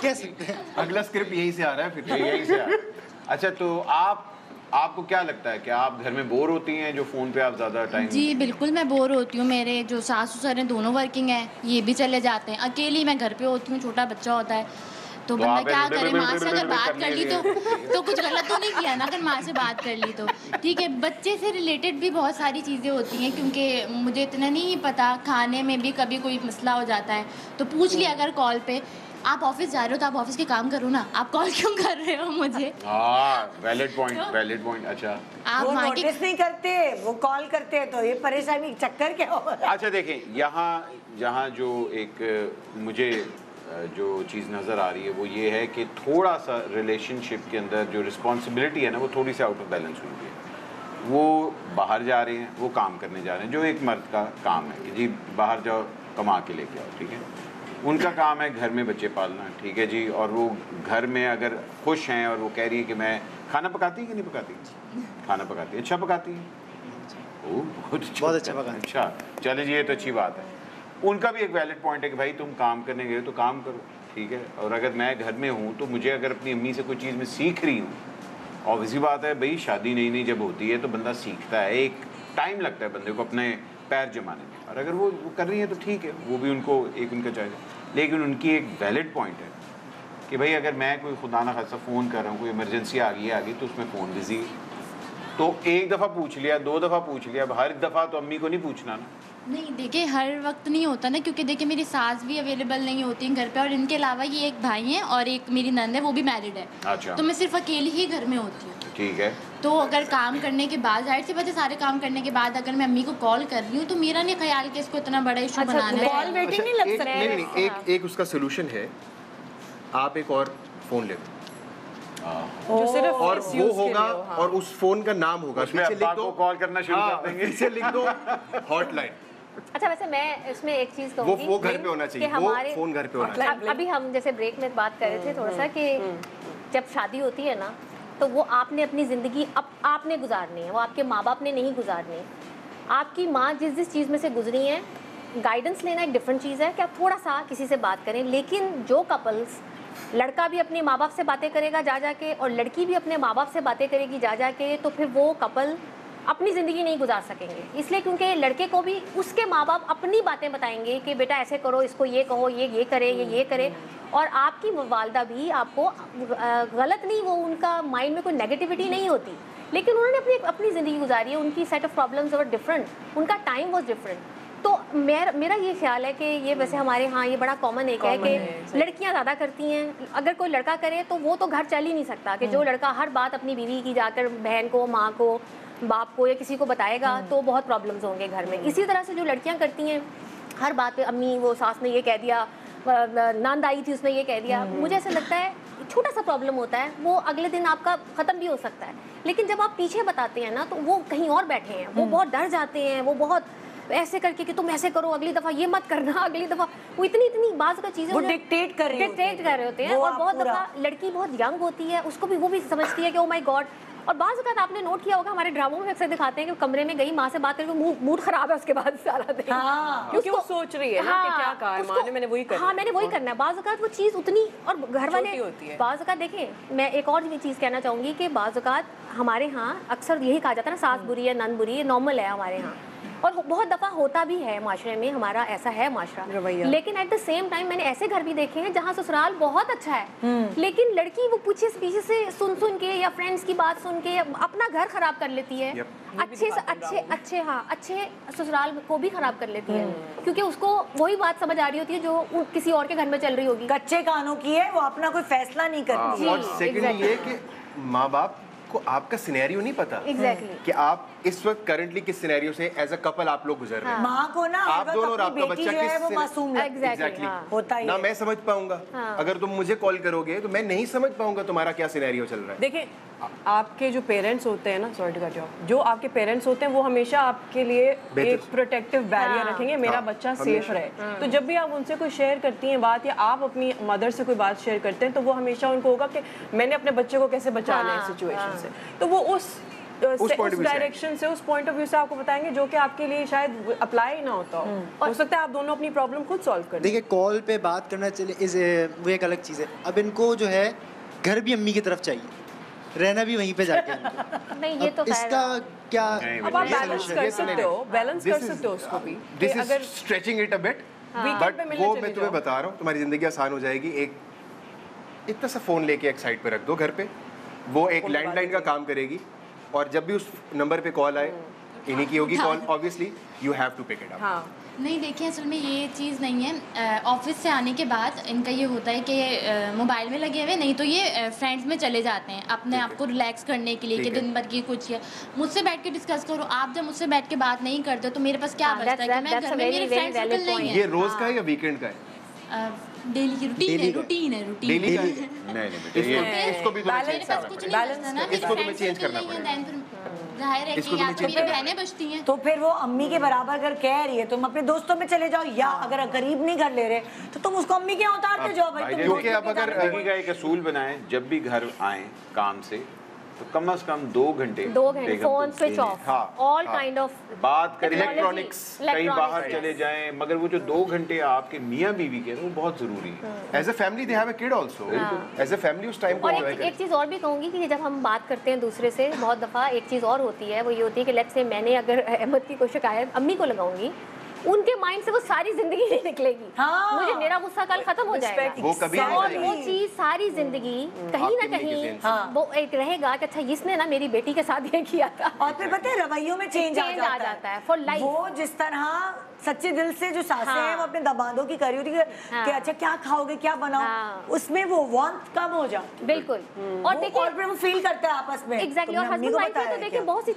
कह सकते हैं। अगला स्क्रिप्ट यहीं से आ रहा है फिर यहीं से आ रहा है। अच्छा, तो आपको क्या लगता है कि आप घर में बोर होती हैं जो फ़ोन पे आप ज़्यादा टाइम? जी बिल्कुल, मैं बोर होती हूँ। मेरे जो सास ससुर हैं दोनों वर्किंग हैं, ये भी चले जाते हैं, अकेली मैं घर पे होती हूँ, छोटा बच्चा होता है तो बंदा क्या करे। माँ से अगर बात कर ली तो कुछ गलत तो नहीं किया ना, अगर माँ से बात कर ली तो ठीक है। बच्चे से रिलेटेड भी बहुत सारी चीज़ें होती हैं, क्योंकि मुझे इतना नहीं पता, खाने में भी कभी कोई मसला हो जाता है तो पूछ लिया अगर कॉल पे। आप ऑफिस जा रहे हो तो आप ऑफिस के काम करो ना, आप कॉल क्यों कर रहे हो मुझे? Valid point. अच्छा, वो नोटिस नहीं करते, वो कॉल करते हैं तो ये परेशानी चक्कर क्या हो रहा है? अच्छा देखें, यहाँ जो एक मुझे जो चीज़ नज़र आ रही है वो ये है कि थोड़ा सा रिलेशनशिप के अंदर जो रिस्पॉन्सिबिलिटी है ना वो थोड़ी सी आउट ऑफ बैलेंस हुई है। वो बाहर जा रहे हैं, वो काम करने जा रहे हैं, जो एक मर्द का काम है कि जी बाहर जाओ कमा के लेके आओ, ठीक है। उनका काम है घर में बच्चे पालना, ठीक है जी। और वो घर में अगर खुश हैं और वो कह रही है कि मैं खाना पकाती है कि नहीं पकाती? खाना पकाती है, अच्छा पकाती है, ओह बहुत अच्छा पकाती। अच्छा, चले जी, ये तो अच्छी बात है। उनका भी एक वैलिड पॉइंट है कि भाई तुम काम करने गए तो काम करो, ठीक है। और अगर मैं घर में हूँ तो मुझे अगर अपनी अम्मी से कोई चीज़ मैं सीख रही हूँ, ऑब्वियसली बात है भाई, शादी नई जब होती है तो बंदा सीखता है, एक टाइम लगता है बंदे को अपने पैर जमाने में। और अगर वो कर रही है तो ठीक है, वो भी उनको एक उनका चाहिए। लेकिन उनकी एक वैलिड पॉइंट है कि भाई अगर मैं कोई खुदा ना खासा फ़ोन कर रहा हूँ, कोई इमरजेंसी आ गई तो उसमें फ़ोन बिजी, तो एक दफ़ा पूछ लिया, 2 दफ़ा पूछ लिया, अब हर दफ़ा तो अम्मी को नहीं पूछना ना। नहीं देखिए, हर वक्त नहीं होता ना, क्योंकि देखिए मेरी सास भी अवेलेबल नहीं होती हैं घर पे, और इनके अलावा ये एक भाई हैं और एक मेरी नंद है, वो भी मैरिड है। अच्छा। तो मैं सिर्फ अकेली ही घर में होती हूँ। ठीक है। तो अगर काम करने के बाद, जाहिर सी बात है, सारे काम करने के बाद अगर मैं अम्मी को कॉल कर रही हूँ तो मेरा नहीं ख्याल कि इसको इतना बड़ा इशू बनाना है। कॉल वेटिंग नहीं लग सकता है। नहीं, एक उसका सोल्यूशन है, आप एक और फ़ोन ले लो और वो होगा और उस फोन का नाम होगा, पीछे लिख दो, कॉल करना शुरू कर देंगे, पीछे लिख दो हॉटलाइन। अच्छा, वैसे मैं इसमें एक चीज़ कहूँगी, वो घर पे होना चाहिए, वो फोन घर पे होना चाहिए। अभी हम जैसे ब्रेक में बात कर रहे थे थोड़ा सा कि जब शादी होती है ना तो वो आपने अपनी ज़िंदगी आपने गुजारनी है, वो आपके माँ बाप ने नहीं गुजारनी। आपकी माँ जिस चीज़ में से गुजरी है, गाइडेंस लेना एक डिफरेंट चीज़ है कि आप थोड़ा सा किसी से बात करें, लेकिन जो कपल्स, लड़का भी अपने माँ बाप से बातें करेगा जा जाके और लड़की भी अपने माँ बाप से बातें करेगी जा जाके, तो फिर वो कपल अपनी ज़िंदगी नहीं गुजार सकेंगे। इसलिए क्योंकि लड़के को भी उसके माँ बाप अपनी बातें बताएंगे कि बेटा ऐसे करो, इसको ये कहो, ये करे, ये करे। और आपकी वालदा भी आपको गलत नहीं, वो उनका माइंड में कोई नेगेटिविटी नहीं होती, लेकिन उन्होंने अपनी ज़िंदगी गुजारी है, उनकी set of problems were different, उनका टाइम वॉज डिफरेंट। तो मेरा ये ख्याल है कि ये वैसे हमारे यहाँ ये बड़ा कॉमन एक है कि लड़कियाँ ज़्यादा करती हैं। अगर कोई लड़का करे तो वो तो घर चल ही नहीं सकता कि जो लड़का हर बात अपनी बीवी की जाकर बहन को, माँ को, बाप को या किसी को बताएगा तो बहुत प्रॉब्लम्स होंगे घर में। इसी तरह से जो लड़कियाँ करती हैं हर बात पे, अम्मी वो सास ने ये कह दिया, नंद आई थी उसने ये कह दिया, मुझे ऐसा लगता है छोटा सा प्रॉब्लम होता है, वो अगले दिन आपका ख़त्म भी हो सकता है। लेकिन जब आप पीछे बताते हैं ना तो वो कहीं और बैठे हैं, वो बहुत डर जाते हैं, वो बहुत ऐसे करके कि तुम ऐसे करो, अगली दफ़ा ये मत करना, अगली दफ़ा वो इतनी बात का चीज़ें वो डिक्टेट कर रहे होते हैं। और बहुत दफ़ा लड़की बहुत यंग होती है, उसको भी वो भी समझती है कि ओ माय गॉड। और बाज़ वक़्त आपने नोट किया होगा, हमारे ड्रामों में अक्सर दिखाते हैं कि कमरे में गई, माँ से बात करके मूड खराब है उसके बाद सारा दिन, क्योंकि वो सोच रही है ना कि क्या कहा है माँ ने, मैंने वही करना। हाँ, मैंने वही करना है। बाज़ वक़्त वो चीज़ उतनी, और घर वाले बाज़ वक़्त देखें, मैं एक और चीज़ कहना चाहूँगी कि बाज़ वक़्त हमारे यहाँ अक्सर यही कहा जाता है ना, सास बुरी है, नंद बुरी है, नॉर्मल है हमारे यहाँ, और बहुत दफ़ा होता भी है माशरे में, हमारा ऐसा है माशरा। लेकिन एट द सेम टाइम मैंने ऐसे घर भी देखे हैं जहाँ ससुराल बहुत अच्छा है, लेकिन लड़की वो पीछे से सुन के या फ्रेंड्स की बात सुन के अपना घर खराब कर लेती है। अच्छे ससुराल को भी खराब कर लेती है, क्योंकि उसको वही बात समझ आ रही होती है जो किसी और के घर में चल रही होगी। कच्चे कानों की है, वो अपना कोई फैसला नहीं करती। और सेकंड ये कि माँ बाप आपको आपका सिनेरियो नहीं पता Exactly. कि आप इस वक्त करंटली किस सिनेरियो से एज अ कपल आप लोग गुजर रहे हैं। माँ को ना आप दोनों और आपका बच्चा जो है वो किस मासूम लगती है। Exactly. होता ही ना है। मैं समझ पाऊंगा। अगर तुम मुझे कॉल करोगे तो मैं नहीं समझ पाऊंगा तुम्हारा क्या सिनेरियो चल रहा है। देखिए आपके जो पेरेंट्स होते हैं ना, sorry to cut you off, जो आपके पेरेंट्स होते हैं वो हमेशा आपके लिए एक प्रोटेक्टिव बैरियर रखेंगे, मेरा बच्चा सेफ रहे। तो जब भी आप उनसे कोई शेयर करती हैं बात, या आप अपनी मदर से कोई बात शेयर करते हैं, तो वो हमेशा उनको होगा कि मैंने अपने बच्चे को कैसे बचाना है सिचुएशन से। तो वो उस डायरेक्शन से, उस पॉइंट ऑफ व्यू से आपको बताएंगे जो कि आपके लिए शायद अप्लाई ना होता हो सकता है आप दोनों अपनी प्रॉब्लम खुद सॉल्व कर। देखिए कॉल पे बात करना चलिए वो एक अलग चीज़ है। अब इनको जो है घर भी अम्मी की तरफ चाहिए, रहना भी वहीं पे जाके। नहीं ये तो इसका क्या अब आप बैलेंस कर सकते हो, बैलेंस कर सकते हो उसको भी। This is stretching it a bit, but वो मैं तुम्हें बता रहा हूँ, तुम्हारी जिंदगी आसान हो जाएगी। एक इतना सा फोन लेके एक साइड पे रख दो घर पे, वो एक लैंडलाइन का काम करेगी, और जब भी उस नंबर पे कॉल आए, इन्हीं की होगी call, obviously you have to pick it up. नहीं देखिए असल में ये चीज़ नहीं है। ऑफिस से आने के बाद इनका ये होता है कि मोबाइल में लगे हुए, नहीं तो ये फ्रेंड्स में चले जाते हैं अपने आप को रिलैक्स करने के लिए कि दिन भर की कुछ है। मुझसे बैठ के डिस्कस करो। आप जब मुझसे बैठ के बात नहीं करते तो मेरे पास क्या बचता है कि मैं घर में, मेरे फ्रेंड सर्कल नहीं है। ये रोज का है या वीकेंड का है? डेली की रूटीन है, रूटीन है, रूटीन। डेली का नहीं बेटा, इसको भी तुम्हें मेरे पास कुछ नहीं बचता ना, इसको तुम्हें चेंज करना पड़ेगा। जाहिर है कि या तो मेरी बहनें बचती हैं, तो फिर वो अम्मी के बराबर अगर कह रही है तुम अपने दोस्तों में चले जाओ, या अगर गरीब नहीं घर ले रहे तो तुम उसको अम्मी के यहाँ उतारते जाओ भाई। क्योंकि आप अगर जिंदगी का एक असूल बनाएं, जब भी घर आए काम से तो कम से कम 2 घंटे phone switch off, all kind of बात करें, इलेक्ट्रॉनिक्स, कहीं बाहर चले जाएं, मगर वो जो 2 घंटे आपके मियाँ बीवी के वो बहुत जरूरी है। As a family they have a kid also, as a family उस टाइम को और एक चीज़ और भी कहूँगी कि जब हम बात करते हैं दूसरे से, बहुत दफ़ा एक चीज़ और होती है, वो ये होती है कि लेट्स से मैंने अगर अहमद की कोई शिकायत अम्मी को लगाऊंगी, उनके माइंड से वो सारी जिंदगी नहीं निकलेगी। मुझे मेरा गुस्सा कल खत्म हो जाएगा, वो कभी और वो चीज सारी जिंदगी कहीं ना कहीं वो एक रहेगा कि अच्छा इसने ना मेरी बेटी के साथ ये किया था। और फिर पता है रवैयों में चेंज आ जाता है फॉर लाइफ। वो जिस तरह सच्चे दिल से जो सासें हैं वो अपने दामादों की करी होती है कि अच्छा क्या खाओगे, क्या बनाओ, उसमें वो वांट कम हो जाती। बिल्कुल। और देखिए, और फिर वो फील करते हैं आपस में। एग्जैक्टली। और हस्बैंड वाइफ में तो देखिए बहुत सी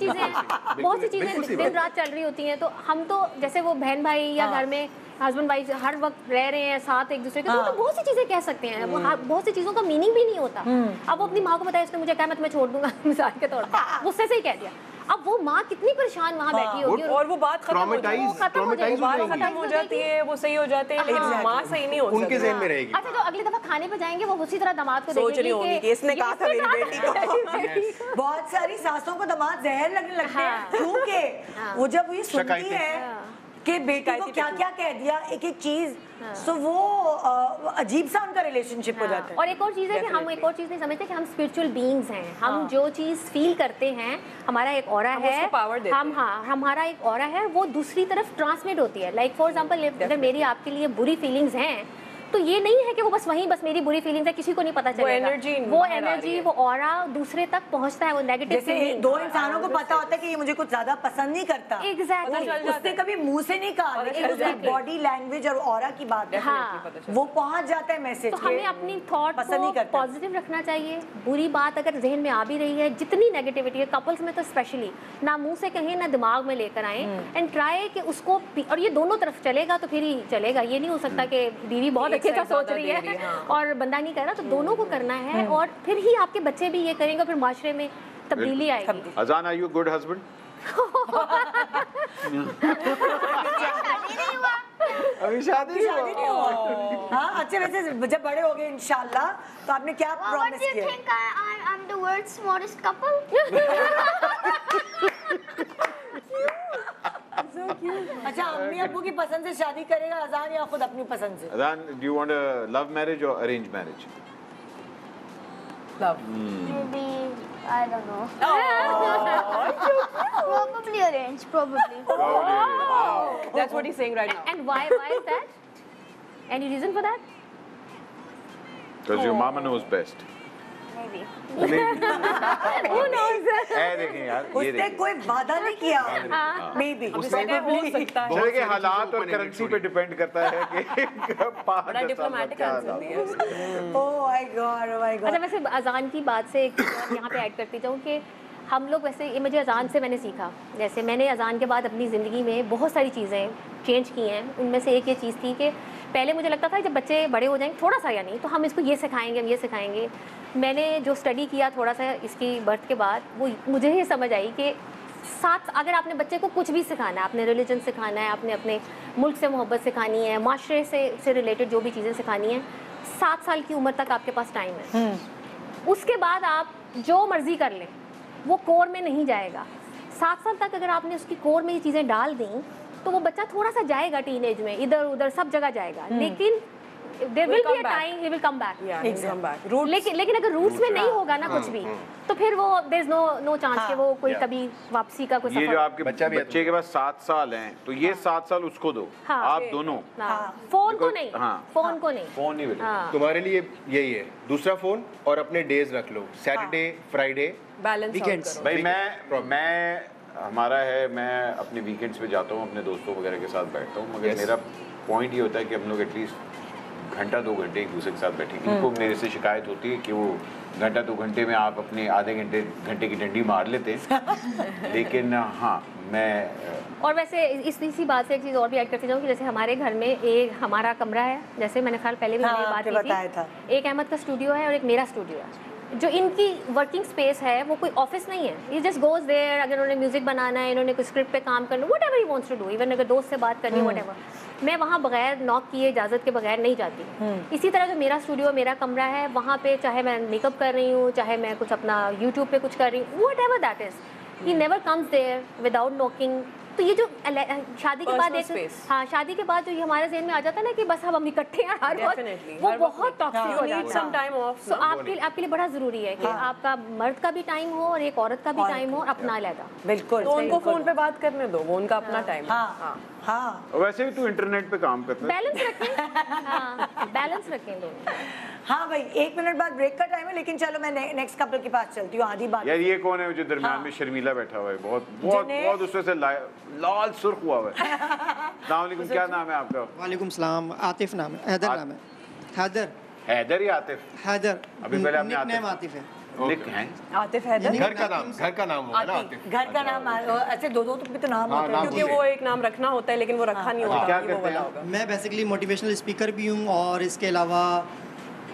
चीजें दिन रात चल रही होती हैं, तो हम तो जैसे वो बहन भाई या घर में हस्बैंड वाइफ हर वक्त रह रहे हैं साथ एक दूसरे के, तो बहुत सी चीजें कह सकते हैं, वो बहुत सी चीजों का मीनिंग भी नहीं होता। अब वो अपनी माँ को बताया, उसने मुझे कहा मैं तुम्हें छोड़ दूंगा मिसाल के तौर पर, गुस्से से ही कह दिया। अब वो माँ कितनी परेशान वहाँ बैठी होगी, और वो बात खत्म हो जाती है, वो सही हो जाते हैं, लेकिन माँ सही नहीं होती, उनके ज़हन में रहेगी। अच्छा, तो अगली दफा खाने पे जाएंगे वो उसी तरह दामाद को सोच रही होंगी कि इसने कहा था मेरी बेटी को। बहुत सारी सासों को दामाद जहर लगने लगते हैं, क्योंकि वो जब ये सुनती है कि बेटी को क्या क्या कह दिया, एक एक चीज, तो वो अजीब सा उनका रिलेशनशिप हो जाता है। और एक और चीज़ है कि हम एक और चीज़ नहीं समझते कि हम स्पिरिचुअल बीइंग्स हैं। हम जो चीज़ फील करते हैं, हमारा एक ऑरा है, हम हमारा एक ऑरा है, वो दूसरी तरफ ट्रांसमिट होती है। लाइक फॉर एग्जांपल, अगर मेरी आपके लिए बुरी फीलिंग्स हैं, तो ये नहीं है कि वो बस मेरी बुरी फीलिंग्स है, किसी को नहीं पता चलेगा। वो एनर्जी वो ऑरा दूसरे तक पहुंचता है, वो नेगेटिव जैसे दो इंसानों को पता होता है कि ये मुझे कुछ ज्यादा पसंद नहीं करता, एग्जैक्टली, उसने कभी मुंह से नहीं कहा, लेकिन उसकी बॉडी लैंग्वेज और ऑरा की बात है, वो पहुंच जाता है मैसेज। तो हमें अपनी थॉट को पॉजिटिव रखना चाहिए। बुरी बात अगर जहन में आ भी रही है, जितनी नेगेटिविटी है कपल्स में तो स्पेशली, ना मुंह से कहें ना दिमाग में लेकर आए, एंड ट्राई कि उसको, और ये दोनों तरफ चलेगा तो फिर ही चलेगा। ये नहीं हो सकता कि बीवी बहुत अच्छे से सोच रही है और बंदा नहीं कर रहा, तो दोनों को करना है, और फिर ही आपके बच्चे भी ये करेंगे, फिर माशरे में तब्दीली आएगी। अजान, आर यू गुड हस्बैंड? अभी शादी नहीं हुआ। हाँ, अच्छे वैसे जब बड़े हो गए इंशाल्लाह, तो आपने क्या प्रॉमिस किया? What do you think I'm the world's smartest couple? अच्छा, अम्मी अब्बू की पसंद से शादी करेगा अजान, या खुद अपनी पसंद से? Azaan, do you want a love marriage और arrange marriage? Love. Maybe, I don't know. Probably arranged, probably. Wow. That's what he's saying right now. And why is that? Any reason for that? Because your mama knows best. Who knows? देखें यार, ये उसने देखें। कोई वादा नहीं किया मे बी हो सकता है। चलिए कि हालात और करेंसी पे डिपेंड करता है कि बड़ा डिप्लोमेटिक आंसर दिया। Oh my God, oh my अच्छा, गॉड। वैसे अजान की बात से एक चीज़ और यहाँ पे ऐड करती जाऊँ कि हम लोग वैसे ये मुझे अजान से मैंने सीखा, जैसे मैंने अजान के बाद अपनी ज़िंदगी में बहुत सारी चीज़ें चेंज की हैं। उनमें से एक ये चीज़ थी कि पहले मुझे लगता था जब बच्चे बड़े हो जाएंगे थोड़ा सा या नहीं तो हम इसको ये सिखाएंगे, हम ये सिखाएंगे। मैंने जो स्टडी किया थोड़ा सा इसकी बर्थ के बाद, वो मुझे ये समझ आई कि साथ अगर आपने बच्चे को कुछ भी सिखाना है, आपने रिलीजन सिखाना है, आपने अपने मुल्क से मोहब्बत सिखानी है, माशरे से रिलेटेड जो भी चीज़ें सिखानी है, 7 साल की उम्र तक आपके पास टाइम है। उसके बाद आप जो मर्ज़ी कर लें वो कोर में नहीं जाएगा। 7 साल तक अगर आपने उसकी कोर में ये चीज़ें डाल दी तो वो बच्चा थोड़ा सा जाएगा टीनेज में, इधर उधर सब जगह जाएगा, लेकिन there will be a time he will come back. लेकिन अगर रूट्स में नहीं होगा ना कुछ भी तो फिर वो देयर इज नो चांस कि वो कोई कभी वापसी का कोई ये सफर। जो आपके बच्चे के पास 7 साल हैं तो ये 7 साल उसको दो, आप दोनों। फोन को नहीं, फोन को नहीं, फोन नहीं मिले। तुम्हारे लिए यही है, दूसरा फोन और अपने डेज रख लो, सैटरडे फ्राइडे बैलेंस वीकेंड्स। भाई मैं हमारा है, मैं अपने वीकेंड्स पे जाता हूँ, अपने दोस्तों वगैरह के साथ बैठता हूँ, मगर मेरा पॉइंट ये होता है कि हम लोग एटलीस्ट घंटा 2 घंटे एक दूसरे के साथ बैठेंगे। इनको मेरे से शिकायत होती है कि वो घंटा 2 घंटे में आप अपने आधे घंटे की डंडी मार लेते हैं। लेकिन हाँ, मैं और वैसे इसी बात से एक चीज़ और भी ऐड करती जाऊँ कि जैसे हमारे घर में एक हमारा कमरा है, जैसे मैंने ख्याल पहले भी मैंने बात की थी, एक अहमद का स्टूडियो है और एक मेरा स्टूडियो है। जो इनकी वर्किंग स्पेस है वो कोई ऑफिस नहीं है, ये जस्ट गोज देयर। अगर उन्होंने म्यूजिक बनाना है, इन्होंने कोई स्क्रिप्ट पे काम करना, whatever he wants to do, even अगर दोस्त से बात करनी, वट एवर, मैं वहाँ बगैर नॉक किए इजाज़त के बगैर नहीं जाती। इसी तरह जो मेरा स्टूडियो, मेरा कमरा है, वहाँ पे चाहे मैं मेकअप कर रही हूँ, चाहे मैं कुछ अपना यूट्यूब पे कुछ कर रही हूँ, whatever that is, he never comes there without knocking. तो ये जो शादी के बाद शादी के बाद जो ये हमारे ज़हन में आ जाता है ना कि बस हम इकट्ठे हैं हर वक्त, वो बहुत टॉक्सिक हो जाता है। तो आपके लिए बड़ा ज़रूरी है कि आपका मर्द का भी टाइम हो और एक औरत का भी टाइम हो और अपना अलग। बिल्कुल, तो उनको फोन पे बात करने दो, वो उनका अपना टाइम है। हाँ, वैसे भी तू इंटरनेट पे काम करता है, बैलेंस रखें, बैलेंस रखें दोनों। हाँ भाई, 1 मिनट बाद ब्रेक का टाइम है, लेकिन चलो मैं नेक्स्ट कपल के पास चलती हूँ। आधी बात यार, ये कौन है जो दरमियान में शर्मीला बैठा हुआ है, बहुत उसमें से लाल सुर्ख हुआ हुआ है। अस्सलाम वालेकुम, क्या नाम है आपका? वालेकुम सलाम, आतिफ नाम है, हैदर नाम है। हैदर या आतिफ? हैदर। अभी पहले आपने आतिफ है। आतिफ हैदर घर का नाम होगा ना आतिफ। घर का नाम ऐसे दो भी तो नाम होते हैं, क्योंकि वो एक नाम रखना होता है लेकिन वो रखा नहीं होता। क्या करते हैं? मैं बेसिकली मोटिवेशनल स्पीकर भी हूँ और इसके अलावा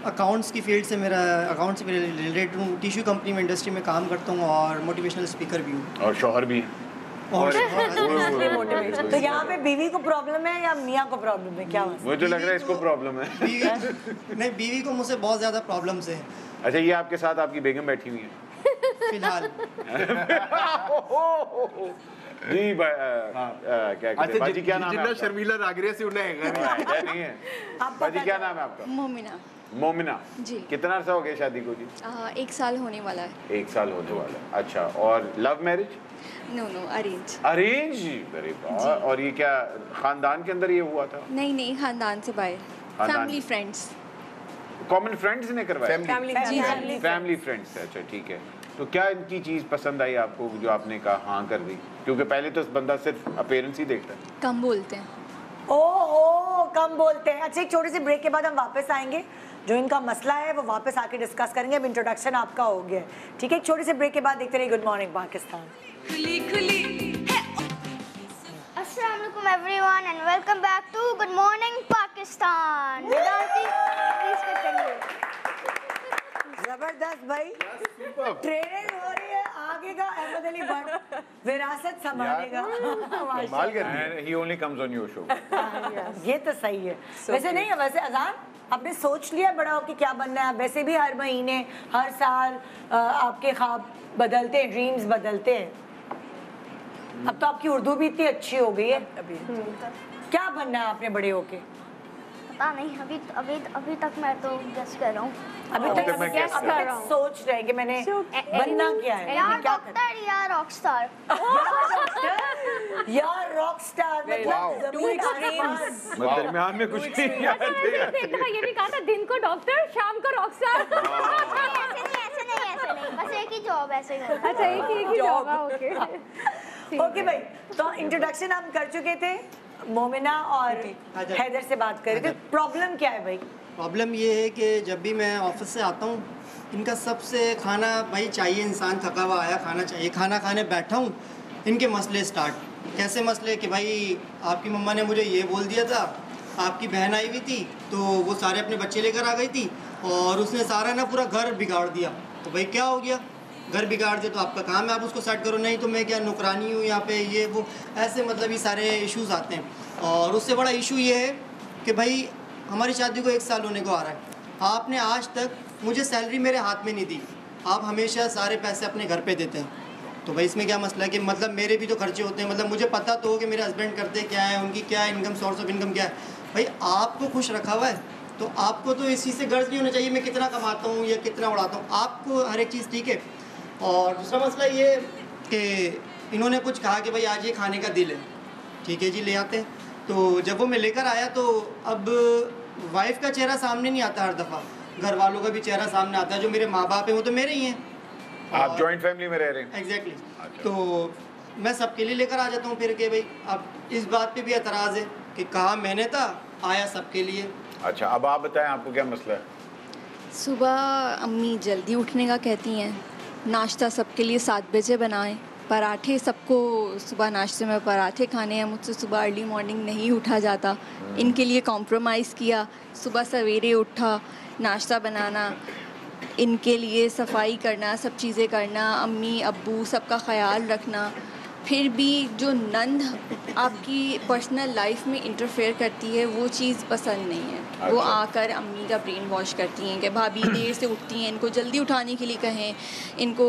अकाउंट्स की फील्ड से अकाउंट्स से रिलेटेड हूँ, टिश्यू कंपनी में इंडस्ट्री में काम करता हूँ और मोटिवेशनल स्पीकर भी हूँ। और शौहर भी और तो यहाँ पे बीवी को प्रॉब्लम है या मियाँ को प्रॉब्लम है, क्या? मुझे लग रहा है इसको प्रॉब्लम है। नहीं, बीवी को मुझसे बहुत ज़्यादा प्रॉब्लम्स हैं। अच्छा, ये आपके साथ आपकी बेगम बैठी हुई है फिलहाल? जी क्या कहते हैं बाजी, क्या नाम है? जितना शर्मीला रागरे से उन्हें नहीं है। बाजी, क्या नाम है आपका? मोमिना। मोमिना जी। कितना अर्सा हो गया शादी को जी? 1 साल होने वाला है। 1 साल होने वाला है। अच्छा, और love marriage? No, arrange. Arrange? अरे वाह। और ये क्या खानदान के अंदर ये हुआ था? नहीं, खानदान से बाहर, फैमिली फ्रेंड्स। कॉमन फ्रेंड्स ने करवाया? Family friends. अच्छा, ठीक है। तो क्या इनकी चीज़ पसंद आई आपको जो आपने कहा हाँ कर दी? क्योंकि पहले तो बंदा सिर्फ अपीयरेंस ही देखता है। कम बोलते हैं। ओह, कम बोलते हैं। अच्छा, एक छोटे से ब्रेक के बाद हम वापस आएंगे, जो इनका मसला है वो वापस आके डिस्कस करेंगे। अब इंट्रोडक्शन आपका हो गया, ठीक है? एक छोटे से ब्रेक के बाद देखते रहिए गुड मॉर्निंग पाकिस्तान। अस्सलाम वालेकुम everyone and welcome back to good morning Pakistan. Vedanti, please continue. जबरदस्त भाई, ट्रेनिंग हो रही है आगे का। अहमद अली भट्ट विरासत संभालेगा। कमाल कर रही है। He only comes on your show। ये तो सही है। वैसे नहीं है, वैसे अजान आपने सोच लिया बड़ा हो कि क्या बनना है? वैसे भी हर महीने हर साल आपके ख्वाब बदलते हैं, ड्रीम्स बदलते हैं। अब तो आपकी उर्दू भी इतनी अच्छी हो गई है, क्या बनना है आपने बड़े होके? पता नहीं, अभी तक मैं तो गेस कर रहा हूँ। अभी तक सोच रहे हैं कि मैंने बनना क्या है? या डॉक्टर या रॉकस्टार। या रॉकस्टार, मतलब दरमियान में कुछ नहीं। ये भी कहा था दिन को डॉक्टर, शाम को रॉकस्टार। एक ही जॉब ऐसे ही होना। अच्छा एक ही जॉब है, ओके। ओके भाई, तो इंट्रोडक्शन हम कर चुके थे, मोमिना और हैदर से बात कर रहे थे। प्रॉब्लम क्या है भाई? प्रॉब्लम ये है कि जब भी मैं ऑफिस से आता हूँ, इनका सबसे खाना भाई चाहिए, इंसान थका हुआ आया खाना चाहिए, खाना खाने बैठा हूँ, इनके मसले स्टार्ट। कैसे मसले कि भाई आपकी मम्मा ने मुझे ये बोल दिया था, आपकी बहन आई हुई थी तो वो सारे अपने बच्चे लेकर आ गई थी और उसने सारा ना पूरा घर बिगाड़ दिया। तो भाई क्या हो गया, घर बिगाड़ दिया तो आपका काम है आप उसको सेट करो, नहीं तो मैं क्या नौकरानी हूँ यहाँ पे, ये वो ऐसे मतलब ये सारे इश्यूज़ आते हैं। और उससे बड़ा इशू ये है कि भाई हमारी शादी को 1 साल होने को आ रहा है, आपने आज तक मुझे सैलरी मेरे हाथ में नहीं दी, आप हमेशा सारे पैसे अपने घर पे देते हैं। तो भाई इसमें क्या मसला है कि मतलब मेरे भी तो खर्चे होते हैं, मतलब मुझे पता तो हो कि मेरे हस्बैंड करते क्या है, उनकी क्या इनकम, सोर्स ऑफ इनकम क्या है। भाई आपको खुश रखा हुआ है तो आपको तो इस चीज़ से गर्ज नहीं होना चाहिए मैं कितना कमाता हूँ या कितना उड़ाता हूँ, आपको हर एक चीज़ ठीक है। और दूसरा मसला ये कि इन्होंने कुछ कहा कि भाई आज ये खाने का दिल है, ठीक है जी ले आते हैं। तो जब वो मैं लेकर आया तो अब वाइफ का चेहरा सामने नहीं आता, हर दफ़ा घर वालों का भी चेहरा सामने आता है। जो मेरे माँ बाप हैं वो तो मेरे ही हैं। आप जॉइंट फैमिली में रह रहे हैं? एग्जैक्टली। तो मैं सबके लिए लेकर आ जाता हूँ फिर के भाई अब इस बात पे भी एतराज़ है कि कहा मैंने था, आया सबके लिए। अच्छा, अब आप बताएं आपको क्या मसला है? सुबह अम्मी जल्दी उठने का कहती हैं, नाश्ता सबके लिए 7 बजे बनाएं, पराठे सबको सुबह नाश्ते में पराठे खाने हैं, मुझसे सुबह अर्ली मॉर्निंग नहीं उठा जाता, इनके लिए कॉम्प्रोमाइज़ किया, सुबह सवेरे उठा, नाश्ता बनाना, इनके लिए सफाई करना, सब चीज़ें करना, अम्मी अब्बू सबका ख़याल रखना। फिर भी जो नंद आपकी पर्सनल लाइफ में इंटरफेयर करती है वो चीज़ पसंद नहीं है। वो आकर अम्मी का ब्रेन वॉश करती हैं कि भाभी देर से उठती हैं, इनको जल्दी उठाने के लिए कहें, इनको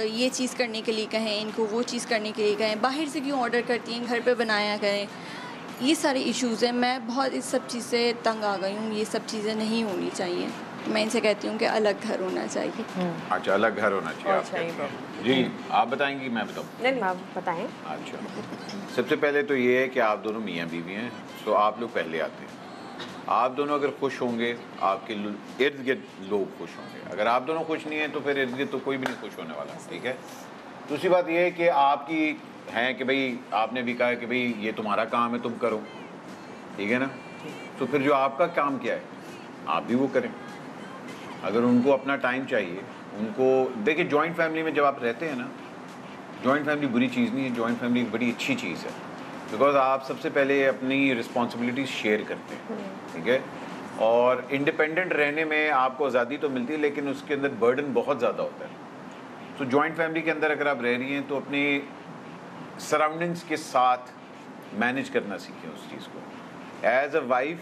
ये चीज़ करने के लिए कहें, इनको वो चीज़ करने के लिए कहें, बाहर से क्यों ऑर्डर करती हैं, घर पे बनाया करें। ये सारे इश्यूज़ हैं। मैं बहुत इस सब चीज़ से तंग आ गई हूँ, ये सब चीज़ें नहीं होनी चाहिए। मैं इनसे कहती हूँ कि अलग घर होना चाहिए। अच्छा, अलग घर होना चाहिए आप कहते हैं। जी आप बताएंगी मैं बताऊँ? नहीं आप बताएं। अच्छा, सबसे पहले तो ये है कि आप दोनों मियाँ बीवी हैं, तो आप लोग पहले आते हैं। आप दोनों अगर खुश होंगे आपके इर्द गिर्द लोग खुश होंगे, अगर आप दोनों खुश नहीं हैं तो फिर इर्द गिर्द तो कोई भी नहीं खुश होने वाला, ठीक है। दूसरी बात ये है कि आपकी हैं कि भाई आपने भी कहा कि भाई ये तुम्हारा काम है तुम करो, ठीक है ना, तो फिर जो आपका काम क्या है आप भी वो करें। अगर उनको अपना टाइम चाहिए, उनको देखिए जॉइंट फैमिली में जब आप रहते हैं ना, जॉइंट फैमिली बुरी चीज़ नहीं है, जॉइंट फैमिली एक बड़ी अच्छी चीज़ है, बिकॉज आप सबसे पहले अपनी रिस्पॉन्सिबिलिटीज शेयर करते हैं, ठीक है। और इंडिपेंडेंट रहने में आपको आज़ादी तो मिलती है लेकिन उसके अंदर बर्डन बहुत ज़्यादा होता है। तो जॉइंट फैमिली के अंदर अगर आप रह रही हैं तो अपनी सराउंडिंग्स के साथ मैनेज करना सीखें उस चीज़ को। As a wife,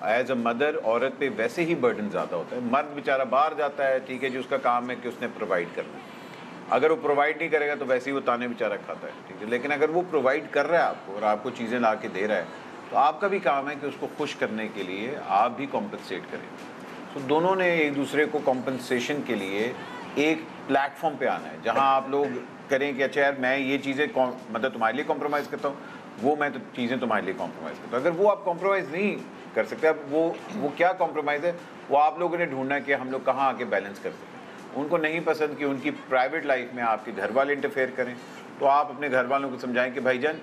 as a mother, औरत पे वैसे ही बर्डन ज़्यादा होता है। मर्द बेचारा बाहर जाता है, ठीक है जी, उसका काम है कि उसने प्रोवाइड करना, अगर वो प्रोवाइड नहीं करेगा तो वैसे ही वो ताने बेचारा खाता है, ठीक है। लेकिन अगर वो प्रोवाइड कर रहा है आपको और आपको चीज़ें ला के दे रहा है तो आपका भी काम है कि उसको खुश करने के लिए आप भी कॉम्पनसेट करें। तो दोनों ने एक दूसरे को कॉम्पनसेशन के लिए एक प्लेटफॉर्म पे आना है जहाँ आप लोग करें कि अच्छा यार मैं ये चीज़ें मतलब तुम्हारे लिए कॉम्प्रोमाइज़ करता हूँ, वो मैं तो चीज़ें तुम्हारे लिए कॉम्प्रोमाइज़ करता हूँ। अगर वो आप कॉम्प्रोमाइज़ नहीं कर सकते, अब वो क्या कॉम्प्रोमाइज़ है, वो आप लोगों ने ढूंढना कि हम लोग कहाँ आके बैलेंस कर सकते हैं। उनको नहीं पसंद कि उनकी प्राइवेट लाइफ में आपके घर वाले इंटरफेयर करें, तो आप अपने घर वालों को समझाएं कि भाईजान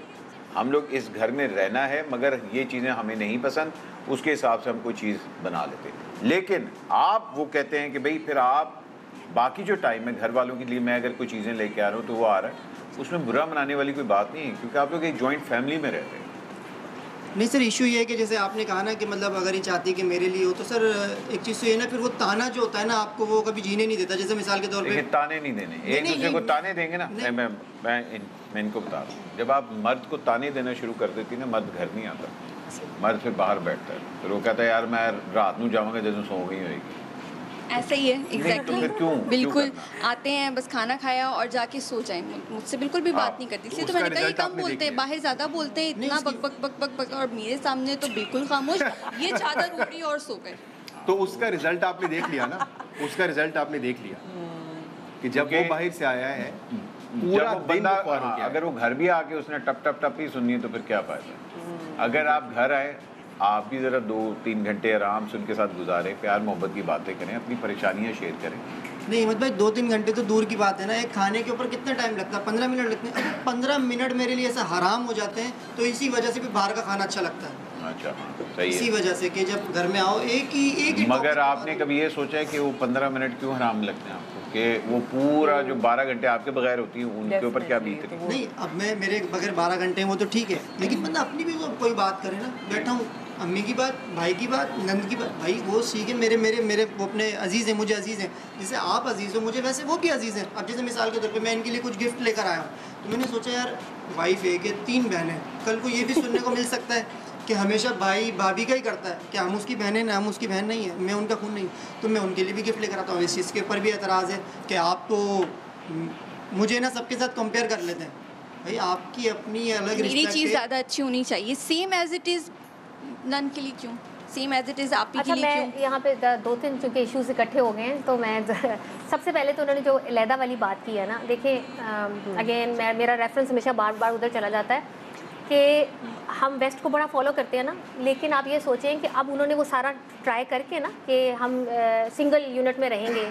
हम लोग इस घर में रहना है मगर ये चीज़ें हमें नहीं पसंद, उसके हिसाब से हम कोई चीज़ बना लेते हैं। लेकिन आप वो कहते हैं कि भाई फिर आप बाकी जो टाइम है घर वालों के लिए मैं अगर कोई चीज़ें लेके आ रहा हूँ तो वो आ रहा है, उसमें बुरा मनाने वाली कोई बात नहीं है क्योंकि आप लोग एक जॉइंट फैमिली में रहते हैं। नहीं सर, इशू ये है कि जैसे आपने कहा ना कि मतलब अगर ये चाहती है कि मेरे लिए हो तो सर एक चीज़ तो ये ना फिर वो ताना जो होता है ना आपको वो कभी जीने नहीं देता। जैसे मिसाल के तौर पे ताने नहीं देने, एक दूसरे को ताने देंगे ना, मैं इनको बता रहा हूँ, जब आप मर्द को ताने देना शुरू कर देती ना मर्द घर नहीं आता, मर्द फिर बाहर बैठता है, फिर वो कहता है यार मैं रात को जाऊँगा जैसे सो गई होगी। ऐसा ही है एग्जैक्टली तो बिल्कुल आते हैं बस खाना खाया और जाके सो जाएं, मुझसे बिल्कुल भी बात नहीं करती। इसलिए तो मैंने कहा ये कम बोलते हैं, बाहर ज़्यादा बोलते हैं, इतना बक बक बक बक बक और मेरे सामने तो बिल्कुल खामोश, ये चादर उड़ी और सो गए। तो उसका रिजल्ट आपने देख लिया ना, उसका रिजल्ट आपने देख लिया कि जब वो बाहर से आया है पूरा दिन अगर वो घर भी आके उसने टप टप टप ही सुननी है तो फिर क्या फायदा। अगर आप घर आए आप भी ज़रा 2-3 घंटे आराम से उनके साथ गुजारें, प्यार मोहब्बत की बातें करें, अपनी परेशानियां शेयर करें, नहीं मतलब भाई 2-3 घंटे तो दूर की बात है ना, एक खाने के ऊपर कितना टाइम लगता है? 15 मिनट लगते हैं। अब 15 मिनट मेरे लिए ऐसा हराम हो जाते हैं, तो इसी वजह से भी बाहर का खाना अच्छा लगता है। अच्छा, सही है। इसी वजह से कि जब घर में आओ एक ही मगर आपने कभी ये सोचा है कि वो 15 मिनट क्यों हराम लगते हैं आपको, कि वो पूरा जो 12 घंटे आपके बगैर होती है उनके ऊपर क्या बीत रही है? नहीं, अब मैं मेरे बगैर 12 घंटे हैं वो तो ठीक है, लेकिन बंदा अपनी भी कोई बात करे ना, बैठा हूँ, अम्मी की बात, भाई की बात, नंद की बात, भाई वो सीखे मेरे मेरे मेरे वो अपने अजीज़ हैं, मुझे अजीज़ हैं, जैसे आप अजीज़ हो मुझे वैसे वो भी अजीज़ हैं। अब जैसे मिसाल के तौर पे मैं इनके लिए कुछ गिफ्ट लेकर आया हूँ, तो मैंने सोचा यार वाइफ एक है, 3 बहनें, कल को ये भी सुनने को मिल सकता है कि हमेशा भाई भाभी का ही करता है, कि हम उसकी बहनें ना, हम उसकी बहन नहीं है, मैं उनका खून नहीं, तो मैं उनके लिए भी गिफ्ट लेकर आता हूँ। इस चीज़ के ऊपर भी एतराज़ है कि आप तो मुझे ना सबके साथ कंपेयर कर लेते हैं। भाई आपकी अपनी अलग मेरी चीज़ ज़्यादा अच्छी होनी चाहिए, same as it is nun के लिए क्यों, सेम एज इट इज़ आप ही के लिए क्यों? मैं यहाँ पे 2-3 चूँकि इश्यूज इकट्ठे हो गए हैं, तो मैं सबसे पहले तो उन्होंने जो अलहदा वाली बात की है ना, देखिए अगेन मेरा रेफरेंस हमेशा बार बार उधर चला जाता है कि हम वेस्ट को बड़ा फॉलो करते हैं ना, लेकिन आप ये सोचें कि अब उन्होंने वो सारा ट्राई करके ना कि हम सिंगल यूनिट में रहेंगे,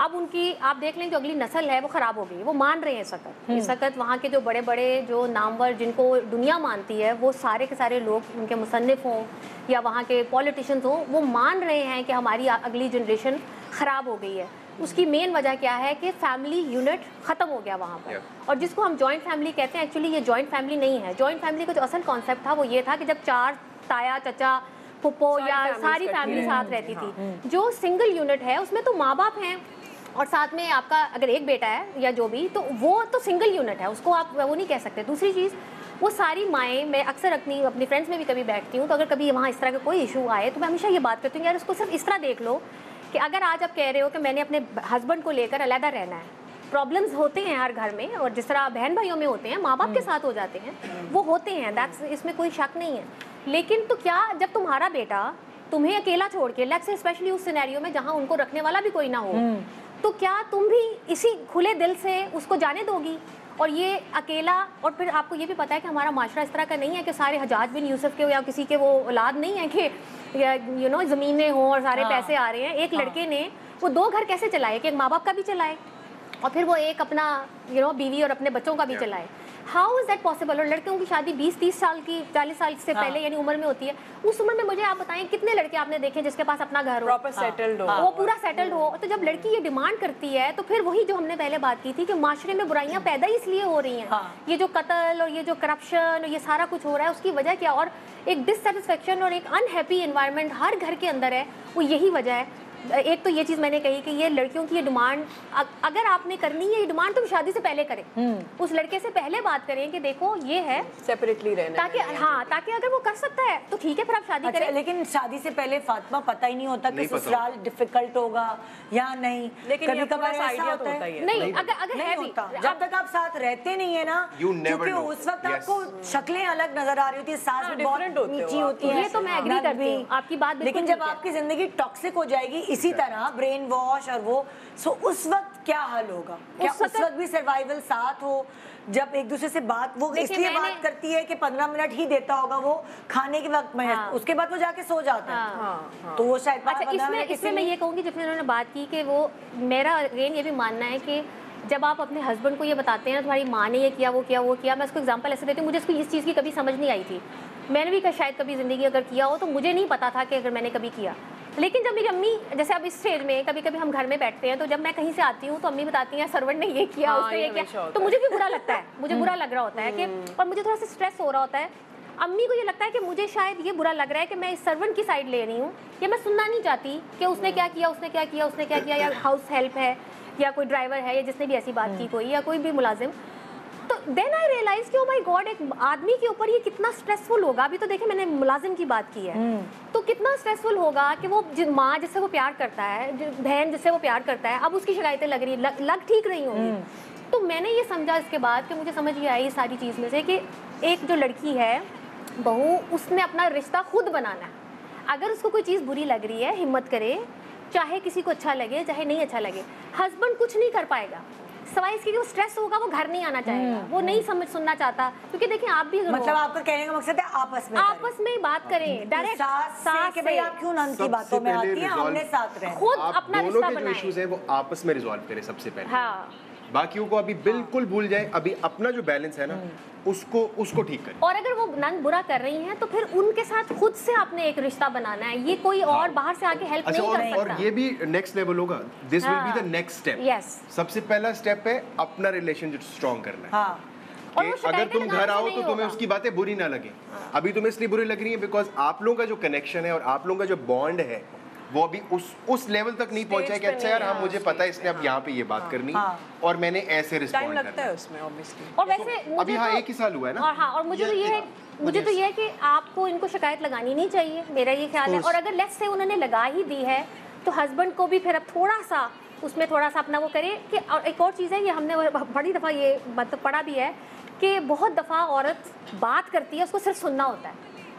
अब उनकी आप देख लें जो अगली नस्ल है वो ख़राब हो गई, वो मान रहे हैं इस वक्त वहाँ के जो बड़े बड़े जो नामवर जिनको दुनिया मानती है, वो सारे के सारे लोग उनके मुसन्निफ़ हों या वहाँ के पॉलिटिशियंस हों, वो मान रहे हैं कि हमारी अगली जनरेशन ख़राब हो गई है। उसकी मेन वजह क्या है कि फैमिली यूनिट ख़त्म हो गया वहाँ पर। और जिसको हम जॉइंट फैमिली कहते हैं, एक्चुअली ये जॉइंट फैमिली नहीं है। जॉइंट फैमिली का जो असल कॉन्सेप्ट था वो ये था कि जब 4 ताया चचा फुप्पो या सारी फैमिली साथ रहती थी। जो सिंगल यूनिट है उसमें तो माँ बाप हैं और साथ में आपका अगर एक बेटा है या जो भी, तो वो तो सिंगल यूनिट है, उसको आप वो नहीं कह सकते। दूसरी चीज़, वो सारी माएँ, मैं अक्सर अपनी फ्रेंड्स में भी कभी बैठती हूँ, तो अगर कभी वहाँ इस तरह का कोई इशू आए तो मैं हमेशा ये बात करती हूँ यार उसको सिर्फ इस तरह देख लो कि अगर आज आप कह रहे हो कि मैंने अपने हस्बैंड को लेकर अलहदा रहना है, प्रॉब्लम्स होते हैं हर घर में, और जिस तरह बहन भाइयों में होते हैं, माँ बाप के साथ हो जाते हैं, वो होते हैं, दैट्स इसमें कोई शक नहीं है। लेकिन तो क्या जब तुम्हारा बेटा तुम्हें अकेला छोड़ के, लेट्स से स्पेशली उस सिनेरियो में जहाँ उनको रखने वाला भी कोई ना हो, तो क्या तुम भी इसी खुले दिल से उसको जाने दोगी? और ये अकेला, और फिर आपको ये भी पता है कि हमारा माशरा इस तरह का नहीं है कि सारे हजाज बिन यूसुफ के या किसी के वो औलाद नहीं है कि यू नो ज़मीनें हों और सारे पैसे आ रहे हैं। एक लड़के ने वो 2 घर कैसे चलाए कि एक माँ बाप का भी चलाए और फिर वो एक अपना बीवी और अपने बच्चों का भी चलाए। How is that possible? और लड़कियों की शादी 20-30 साल की, 40 साल से पहले यानी उम्र में होती है। उस उम्र में मुझे आप बताएं कितने लड़के आपने देखे जिसके पास अपना घर हो, प्रॉपर सेटल्ड हो, वो पूरा सेटल्ड हो। तो जब लड़की ये डिमांड करती है तो फिर वही जो हमने पहले बात की थी कि माशरे में बुराइयां पैदा इसलिए हो रही हैं, ये जो कत्ल और ये जो करप्शन और ये सारा कुछ हो रहा है, उसकी वजह क्या? और एक डिससेटिस्फेक्शन और एक अनहैप्पी एनवायरनमेंट हर घर के अंदर है, वो यही वजह है। एक तो ये चीज़ मैंने कही कि ये लड़कियों की ये डिमांड, अगर आपने करनी है ये डिमांड तो शादी से पहले करें, उस लड़के से पहले बात करें कि देखो ये है, सेपरेटली रहना, ताकि हाँ, ताकि अगर वो कर सकता है तो ठीक है, फिर आप शादी करें। लेकिन शादी से पहले फातिमा पता ही नहीं होता कि ससुराल डिफिकल्ट होगा या नहीं, लेकिन कभी कभार ऐसा होता है नहीं, अगर है भी, जब तक आप साथ रहते नहीं है ना, क्योंकि उस वक्त आपको शक्लें अलग नजर आ रही होती है, सास भी बहुत नीची होती है, ये तो मैं एग्री करती हूँ आपकी बात। लेकिन जब आपकी जिंदगी टॉक्सिक हो जाएगी इसी तरह ब्रेन वॉश और वो, सो उस वक्त क्या हल होगा? क्या उस वक्त भी सर्वाइवल साथ हो, जब एक दूसरे से बात वो इसलिए बात करती है कि 15 मिनट ही देता होगा वो खाने के वक्त में, उसके बाद वो जाके सो जाता है, तो वो शायद इसमें मैं ये कहूँगी जब उन्होंने बात की कि वो, मेरा अगेन ये भी मानना है कि जब आप अपने हस्बैंड को ये बताते हैं ना तुम्हारी माँ ने ये किया वो किया वो किया, मैं उसको एग्जांपल ऐसे देती हूँ, मुझे इसको इस चीज़ की कभी समझ नहीं आई थी, मैंने भी शायद कभी ज़िंदगी अगर किया हो तो मुझे नहीं पता था कि अगर मैंने कभी किया। लेकिन जब मेरी अम्मी, जैसे अब इस स्टेज में कभी कभी हम घर में बैठते हैं तो जब मैं कहीं से आती हूँ तो अम्मी बताती हैं सर्वेंट ने ये किया, उसने ये किया, तो मुझे भी बुरा लगता है, मुझे बुरा लग रहा होता है कि, और मुझे थोड़ा सा स्ट्रेस हो रहा होता है। अम्मी को ये लगता है कि मुझे शायद ये बुरा लग रहा है कि मैं इस सर्वेंट की साइड ले रही हूँ, या मैं सुनना नहीं चाहती कि उसने क्या किया, उसने क्या किया, उसने क्या किया, या हाउस हेल्प है या कोई ड्राइवर है या जिसने भी ऐसी बात की कोई, या कोई भी मुलाजिम। तो देन आई रियलाइज कि ओ माय गॉड, एक आदमी के ऊपर ये कितना स्ट्रेसफुल होगा। अभी तो देखिए मैंने मुलाजिम की बात की है, तो कितना स्ट्रेसफुल होगा कि वो माँ जिससे वो प्यार करता है, बहन जिससे वो प्यार करता है, अब उसकी शिकायतें लग रही लग ठीक रही होंगी। तो मैंने ये समझा इसके बाद कि मुझे समझ ये आई सारी चीज़ में से कि एक जो लड़की है बहू, उसने अपना रिश्ता खुद बनाना है। अगर उसको कोई चीज़ बुरी लग रही है, हिम्मत करे, चाहे किसी को अच्छा लगे चाहे नहीं अच्छा लगे। हस्बैंड कुछ नहीं कर पाएगा, सवाल इसके कि वो स्ट्रेस होगा, वो घर नहीं आना चाहेगा, वो नहीं सुनना चाहता। क्योंकि देखिए आप भी मतलब आपका कहने का मकसद है आपस में बात करें डायरेक्ट साथ कि भाई आप क्यों नन की बातों में आती हैं, हमने साथ रहे, खुद अपना रिश्ता बनाएं। जो इश्यूज हैं वो आपस में रिजॉल्व करें सबसे पहले। हाँ, बाकियों को अभी बिल्कुल भूल जाए, अभी अपना जो बैलेंस है ना उसको ठीक करें। और अगर वो नन बुरा कर रही हैं तो फिर उनके साथ खुद से आपने एक रिश्ता बनाना है, ये कोई और बाहर से आके हेल्प नहीं कर सकता। और ये भी नेक्स्ट लेवल होगा, this will be the next step. Yes, सबसे पहला स्टेप है अपना रिलेशनशिप स्ट्रॉन्ग करना है। हाँ। कि अगर तुम घर आओ तो तुम्हें उसकी बातें बुरी ना लगे। अभी तुम्हें इसलिए बुरी लग रही है बिकॉज आप लोगों का जो कनेक्शन है और आप लोगों का जो बॉन्ड है वो अभी उस लेवल तक नहीं पहुंचा है कि अच्छा यार मुझे पता है इसने अब यहाँ पे ये बात करनी और मैंने ऐसे रिस्पॉन्ड करना है उसमें ऑब्वियसली। और वैसे अभी हाँ 1 ही साल हुआ है ना। और मुझे तो ये है कि आपको इनको शिकायत लगानी नहीं चाहिए, मेरा ये ख्याल है। और अगर लेट्स से उन्होंने लगा ही दी है तो हस्बैंड को भी फिर अब थोड़ा सा उसमें थोड़ा सा अपना वो करे कि। और एक और चीज़ है, ये हमने बड़ी दफ़ा ये मतलब पढ़ा भी है कि बहुत दफ़ा औरत बात करती है, उसको सिर्फ सुनना होता है,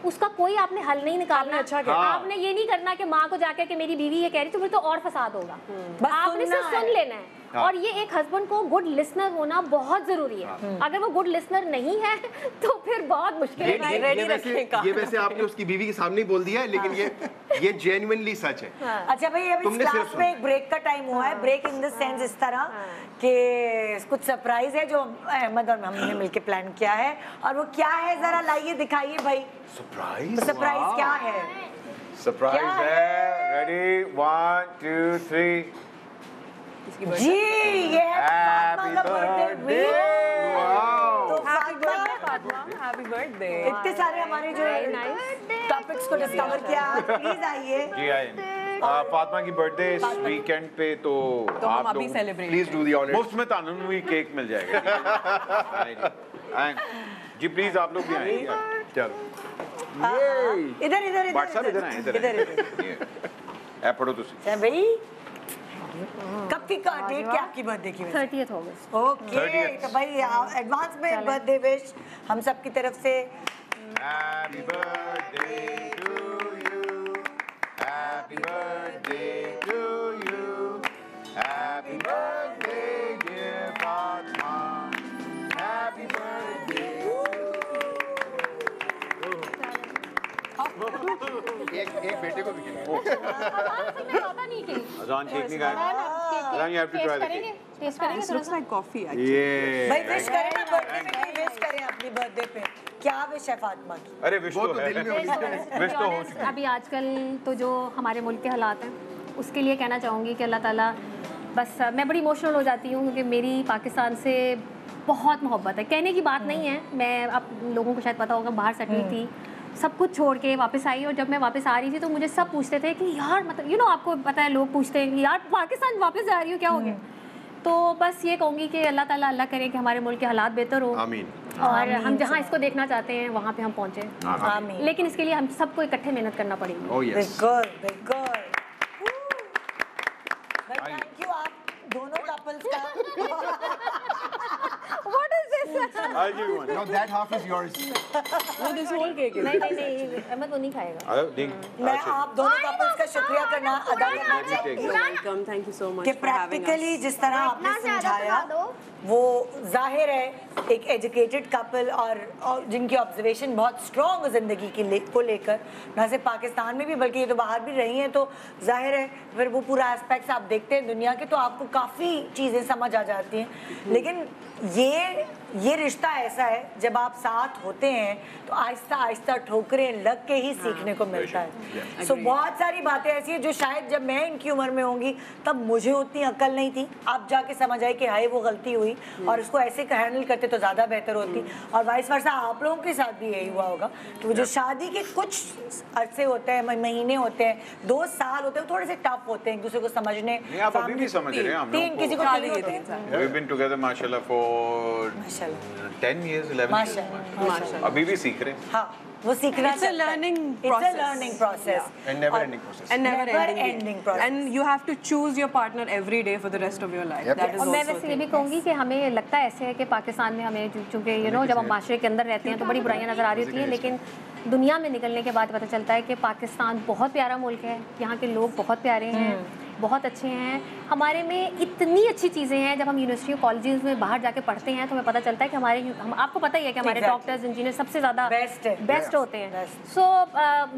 उसका कोई आपने हल नहीं निकालना। अच्छा आपने ये नहीं करना कि माँ को जाकर कि मेरी बीवी ये कह रही तो फिर तो और फसाद होगा। आपने सिर्फ सुन लेना है। और ये एक हस्बैंड को गुड लिसनर होना बहुत जरूरी है। अगर वो गुड लिसनर नहीं है तो फिर बहुत मुश्किल है। ये वैसे आपने उसकी बीवी के सामने ही बोल दिया है, लेकिन ये जेन्युइनली सच है। अच्छा भाई, अभी क्लास में एक ब्रेक का टाइम हुआ है। ब्रेक इन द सेंस इस तरह कि कुछ सरप्राइज है जो अहमद और हमने मिलके प्लान किया है, और वो क्या है जरा लाइए दिखाइए भाई। सरप्राइज क्या है? सरप्राइज है। रेडी 1 2 3 जी, ये है फातिमा का बर्थडे। तो हैप्पी बर्थडे। इतने सारे हमारे जो टॉपिक्स को डिस्कवर किया, प्लीज आइए। जी आइए। फातिमा की बर्थडे इस वीकेंड पे तो हम अभी celebrate please do the honour. मुफ्त में तानून भी केक मिल जाएगा। जी प्लीज आप लोग भी आइए। चलो इधर व्हाट्सएप इधर आए, इधर ऐप पढ़ो तुसी भाई। कब की का डेट क्या आपकी बर्थडे की? 30th अगस्त। ओके, तो भाई एडवांस में बर्थडे विश हम सब की तरफ से। Happy birthday to you, happy birthday to you, happy birthday dear Fatima, happy birthday. एक बेटे को भी अजान केक नहीं खाया। Azaan you have to try the cake. Taste करेंगे थोड़ा सा? कॉफी ये भाई विश करें ना, बर्थडे पे विश करें अपनी बर्थडे पे। क्या विश है फातिमा की? अरे विश तो है, विश तो हो चुका है। अभी आजकल तो जो हमारे मुल्क के हालात हैं उसके लिए कहना चाहूँगी कि अल्लाह ताला, बस मैं बड़ी इमोशनल हो जाती हूँ क्योंकि मेरी पाकिस्तान से बहुत मोहब्बत है। कहने की बात नहीं है, मैं आप लोगों को शायद पता होगा बाहर सेटल थी, सब कुछ छोड़ के वापस आई। और जब मैं वापस आ रही थी तो मुझे सब पूछते थे कि यार मतलब आपको पता है, लोग पूछते हैं कि यार पाकिस्तान वापस जा रही हो, क्या हो गया? तो बस ये कहूँगी कि अल्लाह ताला अल्लाह करे कि हमारे मुल्क के हालात बेहतर हो। आमीन। और हम जहाँ इसको देखना चाहते हैं वहाँ पे हम पहुँचे। आमीन। लेकिन इसके लिए हम सबको इकट्ठे मेहनत करना पड़ेगी। Oh yes। बिल्कुल बिल्कुल। थैंक यू आप दोनों कपल्स का। What is this? I'll give you one. Now that half is yours। वो दिस होल केक है। नहीं अहमद वो नहीं खाएगा। मैं आप दोनों कपल्स का शुक्रिया अदा करना चाहती हूँ। Welcome, thank you so much कि प्रैक्टिकली जिस तरह आपने समझाया वो जाहिर है एक एजुकेटेड कपल और जिनकी ऑब्जर्वेशन बहुत स्ट्रॉन्ग ज़िंदगी की को लेकर, ना सिर्फ पाकिस्तान में भी बल्कि ये तो बाहर भी रही हैं, तो जाहिर है फिर वो पूरा एस्पेक्ट्स आप देखते हैं दुनिया के तो आपको काफ़ी चीज़ें समझ आ जाती हैं। लेकिन ये रिश्ता ऐसा है जब आप साथ होते हैं तो आहिस्ता आहिस्ता ठोकरें लग के ही सीखने को मिलता है। सो बहुत सारी बातें ऐसी हैं जो शायद जब मैं इनकी उम्र में होंगी तब मुझे उतनी अक्ल नहीं थी, आप जाके समझ आए कि हाय वो गलती हुई और इसको ऐसे हैंडल करते तो ज़्यादा बेहतर होती। और वाइस वर्सा आप लोगों के साथ भी यही हुआ होगा कि जो शादी के कुछ अरसे होते हैं, महीने होते हैं, 2 साल होते हैं, थोड़े से टफ होते हैं एक दूसरे को समझने। आप अभी भी समझ रहे हैं हम लोग किसी को we've been together माशाल्लाह for 10 years 11 years अभी भी सीख रहे हैं। हाँ, वो सीखना It's a learning process and never ending process and never ending process and you have to choose your partner every day for the rest of your life that is और मैं वैसे ये भी कहूँगी कि हमें लगता ऐसे है कि पाकिस्तान में हमें चूँकि जब हम माशरे के अंदर रहते हैं तो बड़ी बुराइयाँ नज़र आ रही होती हैं, लेकिन दुनिया में निकलने के बाद पता चलता है कि पाकिस्तान बहुत प्यारा मुल्क है, यहाँ के लोग बहुत प्यारे हैं, बहुत अच्छे हैं। हमारे में इतनी अच्छी चीज़ें हैं। जब हम यूनिवर्सिटी कॉलेजेस में बाहर जाके पढ़ते हैं तो हमें पता चलता है कि हम आपको पता ही है कि हमारे डॉक्टर्स इंजीनियर सबसे ज़्यादा बेस्ट होते हैं। सो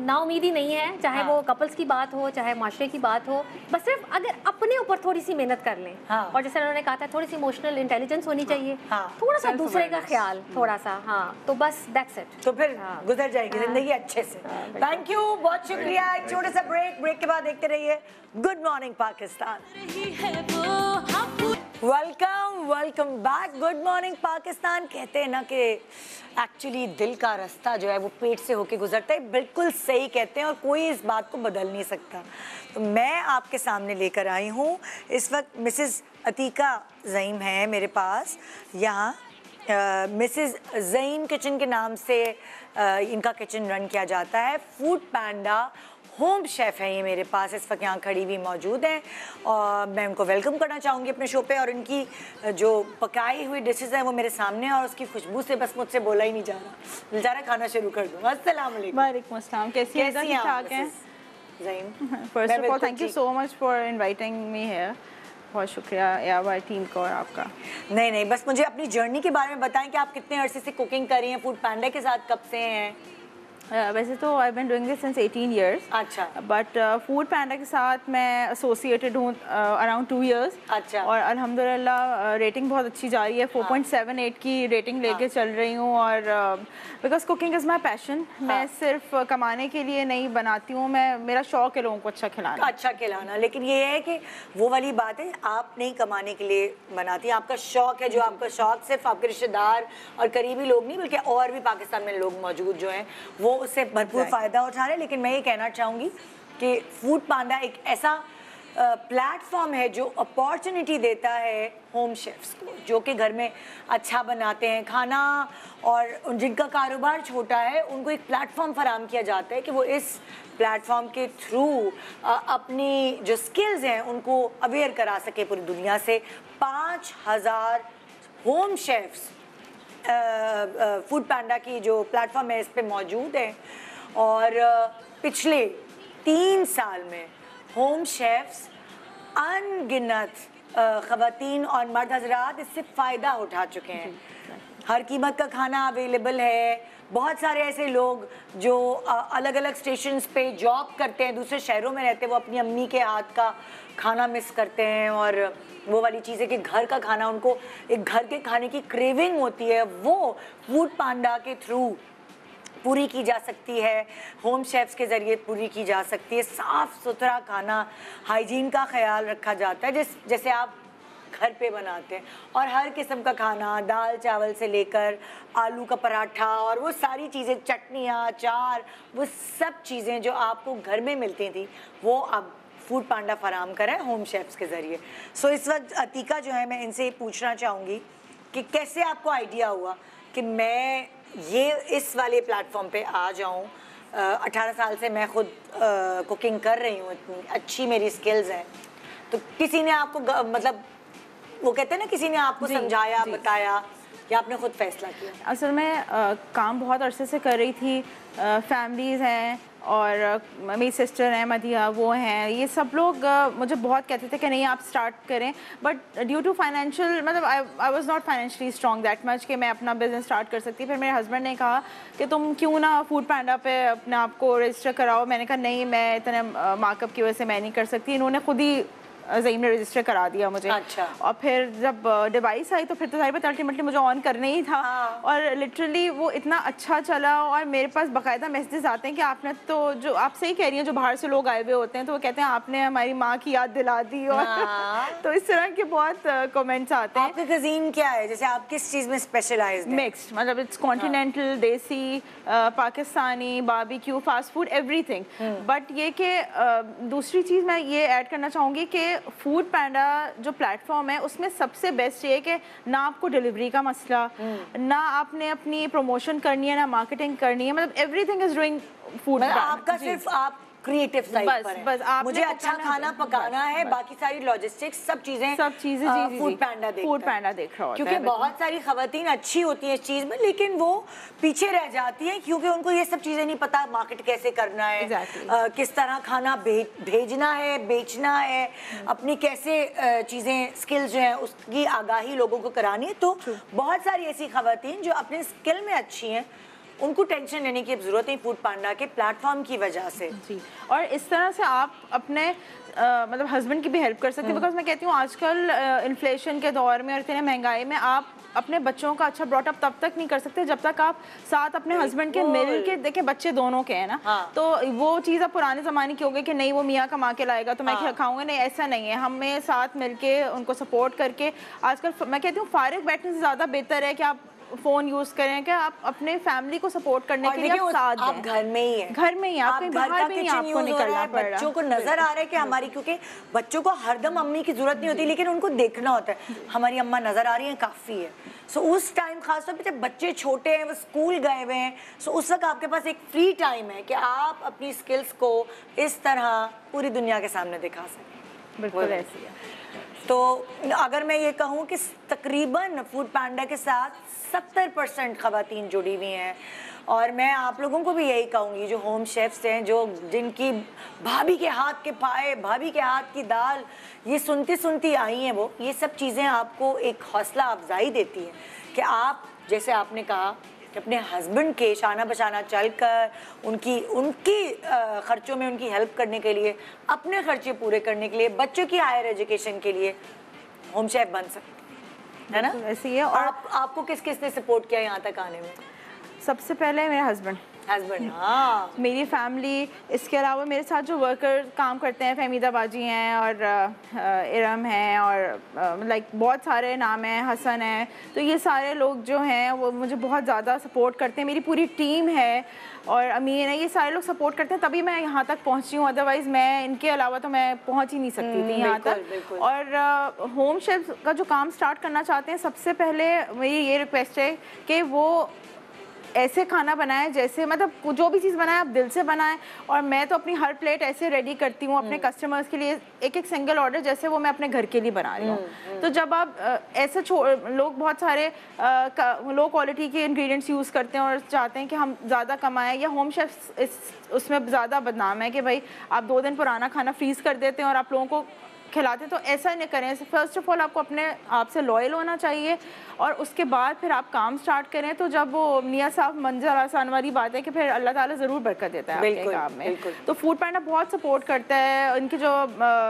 नाउमीदी नहीं है, चाहे वो कपल्स की बात हो चाहे माशरे की बात हो, बस सिर्फ अगर अपने ऊपर थोड़ी सी मेहनत कर लें। और जैसे उन्होंने कहा था थोड़ी सी इमोशनल इंटेलिजेंस होनी चाहिए, थोड़ा सा दूसरे का ख्याल, थोड़ा सा, हाँ, तो बस दैट्स इट। तो फिर गुजर जाएगी जिंदगी अच्छे से। थैंक यू, बहुत शुक्रिया। एक छोटे सा ब्रेक के बाद देखते रहिए good morning Pakistan. Welcome back. Good morning Pakistan. कहते हैं ना कि एक्चुअली दिल का रास्ता जो है वो पेट से होके गुजरता है, बिल्कुल सही कहते हैं और कोई इस बात को बदल नहीं सकता। तो मैं आपके सामने लेकर आई हूँ इस वक्त मिसेस अतीका ज़ईम है मेरे पास यहाँ। मिसेस ज़ईम किचन के नाम से इनका किचन रन किया जाता है। फूड पैंडा होम शेफ़ है ये मेरे पास इस वक्त यहाँ खड़ी हुई मौजूद हैं और मैं उनको वेलकम करना चाहूँगी अपने शो पे। और इनकी जो पकाई हुई डिशेस हैं वो मेरे सामने और उसकी खुशबू से बस मुझसे बोला ही नहीं जा रहा। दिल जा रहा खाना शुरू कर दूँ। अस्सलाम वालेकुम। वालेकुम अस्सलाम। कैसी हैं आप? First of all thank you so much for inviting me here. बहुत शुक्रिया यार टीम को और आपका। नहीं, बस मुझे अपनी जर्नी के बारे में बताएं कि आप कितने अरसे से कुकिंग कर रही हैं, फूड पैंडा के साथ कब से हैं? वैसे तो I been doing this since 18 years। अच्छा। बट फूड पैंडा के साथ मैं एसोसिएटेड हूँ अराउंड 2 years। अच्छा। और अल्हम्दुलिल्लाह रेटिंग बहुत अच्छी जा रही है। 4.78 की रेटिंग लेके चल रही हूँ। और because cooking is my passion. मैं सिर्फ कमाने के लिए नहीं बनाती हूँ, मेरा शौक़ है लोगों को अच्छा खिलाना। लेकिन ये है कि वो वाली बात है, आप नहीं कमाने के लिए बनाती हैं, आपका शौक़ है। जो आपका शौक़ सिर्फ आपके रिश्तेदार और करीबी लोग नहीं बल्कि और भी पाकिस्तान में लोग मौजूद जो हैं वो उससे भरपूर फ़ायदा उठा रहे हैं। लेकिन मैं ये कहना चाहूँगी कि फूड पैंडा एक ऐसा प्लेटफॉर्म है जो अपॉर्चुनिटी देता है होम शेफ्स को, जो कि घर में अच्छा बनाते हैं खाना और जिनका कारोबार छोटा है उनको एक प्लेटफॉर्म फराहम किया जाता है कि वो इस प्लेटफॉर्म के थ्रू अपनी जो स्किल्स हैं उनको अवेयर करा सके पूरी दुनिया से। 5000 होम शेफ्स फूड पैंडा की जो प्लेटफॉर्म है इस पे मौजूद है और पिछले 3 साल में होम शेफ्स अनगिनत ख़वातीन और मर्द हजरात इससे फ़ायदा उठा चुके हैं। हर कीमत का खाना अवेलेबल है। बहुत सारे ऐसे लोग जो अलग अलग स्टेशंस पे जॉब करते हैं, दूसरे शहरों में रहते हैं, वो अपनी अम्मी के हाथ का खाना मिस करते हैं और वो वाली चीज़ें कि घर का खाना उनको एक घर के खाने की क्रेविंग होती है, वो फूड पैंडा के थ्रू पूरी की जा सकती है, होम शेफ्स के ज़रिए पूरी की जा सकती है। साफ़ सुथरा खाना, हाइजीन का ख्याल रखा जाता है जैसे आप घर पे बनाते हैं। और हर किस्म का खाना, दाल चावल से लेकर आलू का पराठा और वो सारी चीज़ें, चटनियाँ, अचार, वो सब चीज़ें जो आपको घर में मिलती थी वो अब फूड पैंडा फराहम करें होम शेफ्स के ज़रिए। सो इस वक्त अतीका जो है, मैं इनसे पूछना चाहूँगी कि कैसे आपको आइडिया हुआ कि मैं ये इस वाले प्लेटफॉर्म पे आ जाऊँ। 18 साल से मैं खुद कुकिंग कर रही हूँ, इतनी अच्छी मेरी स्किल्स हैं। तो किसी ने आपको मतलब वो कहते हैं ना, किसी ने आपको समझाया, बताया या आपने खुद फैसला किया? असल में काम बहुत अरसे से कर रही थी। फैमिलीज़ हैं और मेरी सिस्टर हैं मदिया, वो हैं, ये सब लोग मुझे बहुत कहते थे कि नहीं आप स्टार्ट करें। बट ड्यू टू फाइनेंशियल, मतलब I was not financially strong that much कि मैं अपना बिजनेस स्टार्ट कर सकती। फिर मेरे हस्बैंड ने कहा कि तुम क्यों ना फूड पैंडा पे अपने आप को रजिस्टर कराओ। मैंने कहा नहीं, मैं इतने मार्कअप की वजह से मैं नहीं कर सकती। इन्होंने खुद ही ज़ईम ने रजिस्टर करा दिया मुझे। अच्छा। और फिर जब डिवाइस आई तो फिर तो सारी बात अल्टीमेटली मुझे ऑन करना ही था। और लिटरली वो इतना अच्छा चला और मेरे पास बाकायदा मैसेजेस आते हैं कि आपने तो, जो आप सही कह रही हैं, जो बाहर से लोग आए हुए होते हैं तो वो कहते हैं आपने हमारी माँ की याद दिला दी। और तो इस तरह के बहुत कमेंट्स आते हैं। आपकी कुजीन क्या है, जैसे आप किस चीज़ में स्पेशलाइज्ड हैं? मिक्स्ड, मतलब इट्स कॉन्टिनेंटल, देसी, Pakistani, barbecue, fast food, everything. But ये कि दूसरी चीज़ मैं ये ऐड करना चाहूँगी कि फूड पैंडा जो प्लेटफॉर्म है उसमें सबसे बेस्ट ये कि ना आपको डिलीवरी का मसला, ना आपने अपनी प्रमोशन करनी है, ना मार्केटिंग करनी है, मतलब एवरीथिंग इज डूइंग फूड। आपका सिर्फ आप क्रिएटिव साइड पर है। बस आपने मुझे अच्छा खाना पकाना है, बाकी सारी लॉजिस्टिक्स सब चीजें फूड पैंडा देख रहा होता है। क्योंकि बहुत सारी खवातीन अच्छी होती है इस चीज में, लेकिन वो पीछे रह जाती है क्योंकि उनको ये सब चीजें नहीं पता, मार्केट कैसे करना है, किस तरह खाना भेजना है, बेचना है, अपनी कैसे चीजें स्किल्स जो है उसकी आगाही लोगों को करानी है। तो बहुत सारी ऐसी खवातीन जो अपने स्किल में अच्छी हैं, उनको टेंशन लेने की जरूरत नहीं फूड पांडा के प्लेटफॉर्म की वजह से। जी, और इस तरह से आप अपने मतलब हस्बैंड की भी हेल्प कर सकते हैं, बिकॉज मैं कहती हूँ आजकल इन्फ्लेशन के दौर में और इतने महंगाई में आप अपने बच्चों का अच्छा ब्रॉटअप तब तक नहीं कर सकते जब तक आप साथ अपने हस्बैंड के मिल के देखें। बच्चे दोनों के हैं ना, तो वो चीज़ अब पुराने ज़माने की हो गई कि नहीं वो मियाँ कमा के लाएगा तो मैं खाऊंगा, नहीं ऐसा नहीं है। हमें साथ मिल के उनको सपोर्ट करके, आजकल मैं कहती हूँ फारिग बैठने से ज़्यादा बेहतर है कि आप फोन यूज करें, कि आप अपने फैमिली को सपोर्ट करने के लिए साथ आप घर में ही है, घर में ही आप कहीं बाहर भी नहीं आपको निकलना पड़ रहा। बच्चों को नजर आ रहा है कि हमारी, क्योंकि बच्चों को हरदम अम्मी की जरूरत नहीं होती, लेकिन उनको देखना होता है हमारी अम्मा नजर आ रही है, काफी है। सो उस टाइम खासतौर पे जब बच्चे छोटे हैं, वो स्कूल गए हुए हैं, सो उस वक्त आपके पास एक फ्री टाइम है कि आप अपनी स्किल्स को इस तरह पूरी दुनिया के सामने दिखा सकें। बिल्कुल ऐसी है। तो अगर मैं ये कहूँ कि तकरीबन फूड पैंडा के साथ 70% खवातीन जुड़ी हुई हैं, और मैं आप लोगों को भी यही कहूँगी जो होम शेफ्स हैं, जो जिनकी भाभी के हाथ के पाए, भाभी के हाथ की दाल ये सुनती सुनती आई हैं, वो ये सब चीज़ें आपको एक हौसला अफजाई देती हैं कि आप, जैसे आपने कहा कि अपने हस्बैंड के शाना बशाना चलकर उनकी ख़र्चों में उनकी हेल्प करने के लिए, अपने खर्चे पूरे करने के लिए, बच्चों की हायर एजुकेशन के लिए होम शेफ बन सकते है ना। ऐसी है। और आपको किस किस ने सपोर्ट किया यहाँ तक आने में? सबसे पहले मेरे हस्बैंड, हाँ, मेरी फैमिली, इसके अलावा मेरे साथ जो वर्कर काम करते हैं, फहमीदा बाजी हैं और इरम हैं और लाइक बहुत सारे नाम हैं, हसन है, तो ये सारे लोग जो हैं वो मुझे बहुत ज़्यादा सपोर्ट करते हैं। मेरी पूरी टीम है और अमीन है, ये सारे लोग सपोर्ट करते हैं, तभी मैं यहाँ तक पहुँची हूँ, अदरवाइज़ मैं इनके अलावा तो मैं पहुँच ही नहीं सकती थी यहाँ तक। और होम शेफ का जो काम स्टार्ट करना चाहते हैं, सबसे पहले मेरी ये रिक्वेस्ट है कि वो ऐसे खाना बनाएं जैसे, मतलब जो भी चीज़ बनाएं आप दिल से बनाएं। और मैं तो अपनी हर प्लेट ऐसे रेडी करती हूँ अपने कस्टमर्स के लिए, एक एक सिंगल ऑर्डर जैसे वो मैं अपने घर के लिए बना रही हूँ। तो जब आप ऐसे लोग बहुत सारे लो क्वालिटी के इंग्रेडिएंट्स यूज़ करते हैं और चाहते हैं कि हम ज़्यादा कमाएं, या होम शेफ उसमें ज़्यादा बदनाम है कि भाई आप 2 दिन पुराना खाना फ्रीज़ कर देते हैं और आप लोगों को खिलाते, तो ऐसा नहीं करें। फर्स्ट ऑफ ऑल आपको अपने आप से लॉयल होना चाहिए और उसके बाद फिर आप काम स्टार्ट करें। तो जब वो मियाँ साहब मंजर आसान वाली बात है कि फिर अल्लाह ताला ज़रूर बरकत देता है आपके काम में। तो फूड पैंडा बहुत सपोर्ट करता है। उनके जो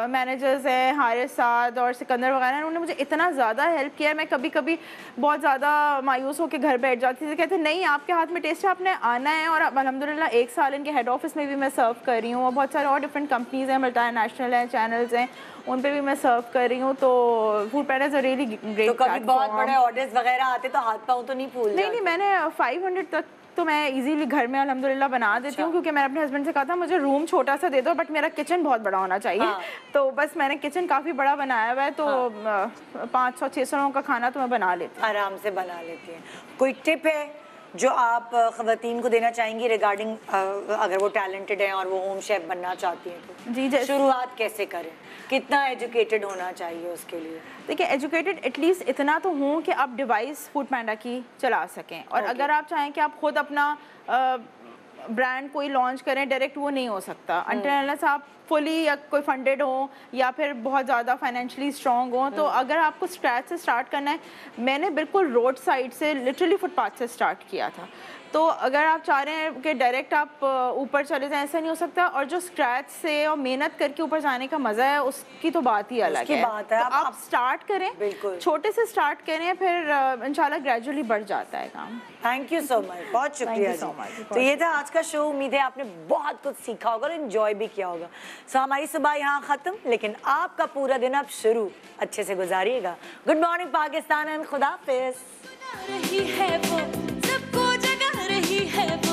मैनेजर्स हैं हारिस साद और सिकंदर वगैरह, उन्होंने मुझे इतना ज़्यादा हेल्प किया है। मैं कभी कभी बहुत ज़्यादा मायूस होकर घर बैठ जाती थी, कहते नहीं आपके हाथ में टेस्ट है, आपने आना है। और अल्हम्दुलिल्लाह 1 साल इनके हेड ऑफिस में भी मैं सर्व कर रही हूँ और बहुत सारे और डिफरेंट कंपनीज़ हैं, मल्टीनेशनल हैं, चैनल्स हैं, उन पे भी मैं सर्व कर रही हूँ। तो food panda is a really great. तो कभी बहुत बड़े ऑर्डर्स वगैरह आते तो हाथ पाँव तो नहीं फूल जाते? नहीं, मैंने 500 तक तो मैं इजीली घर में अल्हम्दुलिल्लाह बना देती हूँ, क्योंकि मैंने अपने हस्बैंड से कहा था मुझे रूम छोटा सा दे दो बट मेरा किचन बहुत बड़ा होना चाहिए। तो बस मैंने किचन काफ़ी बड़ा बनाया हुआ है, तो 500-600 लोगों का खाना तो मैं बना लेती हूँ, आराम से बना लेती हैं। कोई टिप है जो आप ख़वातीन को देना चाहेंगी रिगार्डिंग अगर वो टैलेंटेड हैं और वो होम शेफ बनना चाहती हैं तो? जी, शुरुआत कैसे करें, कितना एजुकेटेड होना चाहिए उसके लिए? देखिए, एजुकेटेड एटलीस्ट इतना तो हूँ कि आप डिवाइस फूड पैंडा की चला सकें। और अगर आप चाहें कि आप खुद अपना ब्रांड कोई लॉन्च करें, डायरेक्ट वो नहीं हो सकता अनटिल आप फुली या कोई फंडेड हो या फिर बहुत ज़्यादा फाइनेंशियली स्ट्रॉन्ग हो। तो अगर आपको स्क्रैच से स्टार्ट करना है, मैंने बिल्कुल रोड साइड से लिटरली फुटपाथ से स्टार्ट किया था। तो अगर आप चाह रहे हैं कि डायरेक्ट आप ऊपर चले जाएं, ऐसा नहीं हो सकता। और जो स्क्रैच से और मेहनत करके ऊपर जाने का मज़ा है, उसकी तो बात ही अलग है। तो आप स्टार्ट करें, छोटे से स्टार्ट करें, फिर इंशाल्लाह ग्रेजुअली बढ़ जाता है काम। थैंक यू सो मच, बहुत शुक्रिया सो मच। तो ये था आज का शो। उम्मीद है आपने बहुत कुछ सीखा होगा और एंजॉय भी किया होगा। सो हमारी सुबह यहाँ ख़त्म, लेकिन आपका पूरा दिन अब शुरू। अच्छे से गुजारिएगा। गुड मॉर्निंग पाकिस्तान एंड खुदा हाफिज़। रही है वो सबको जगा रही है।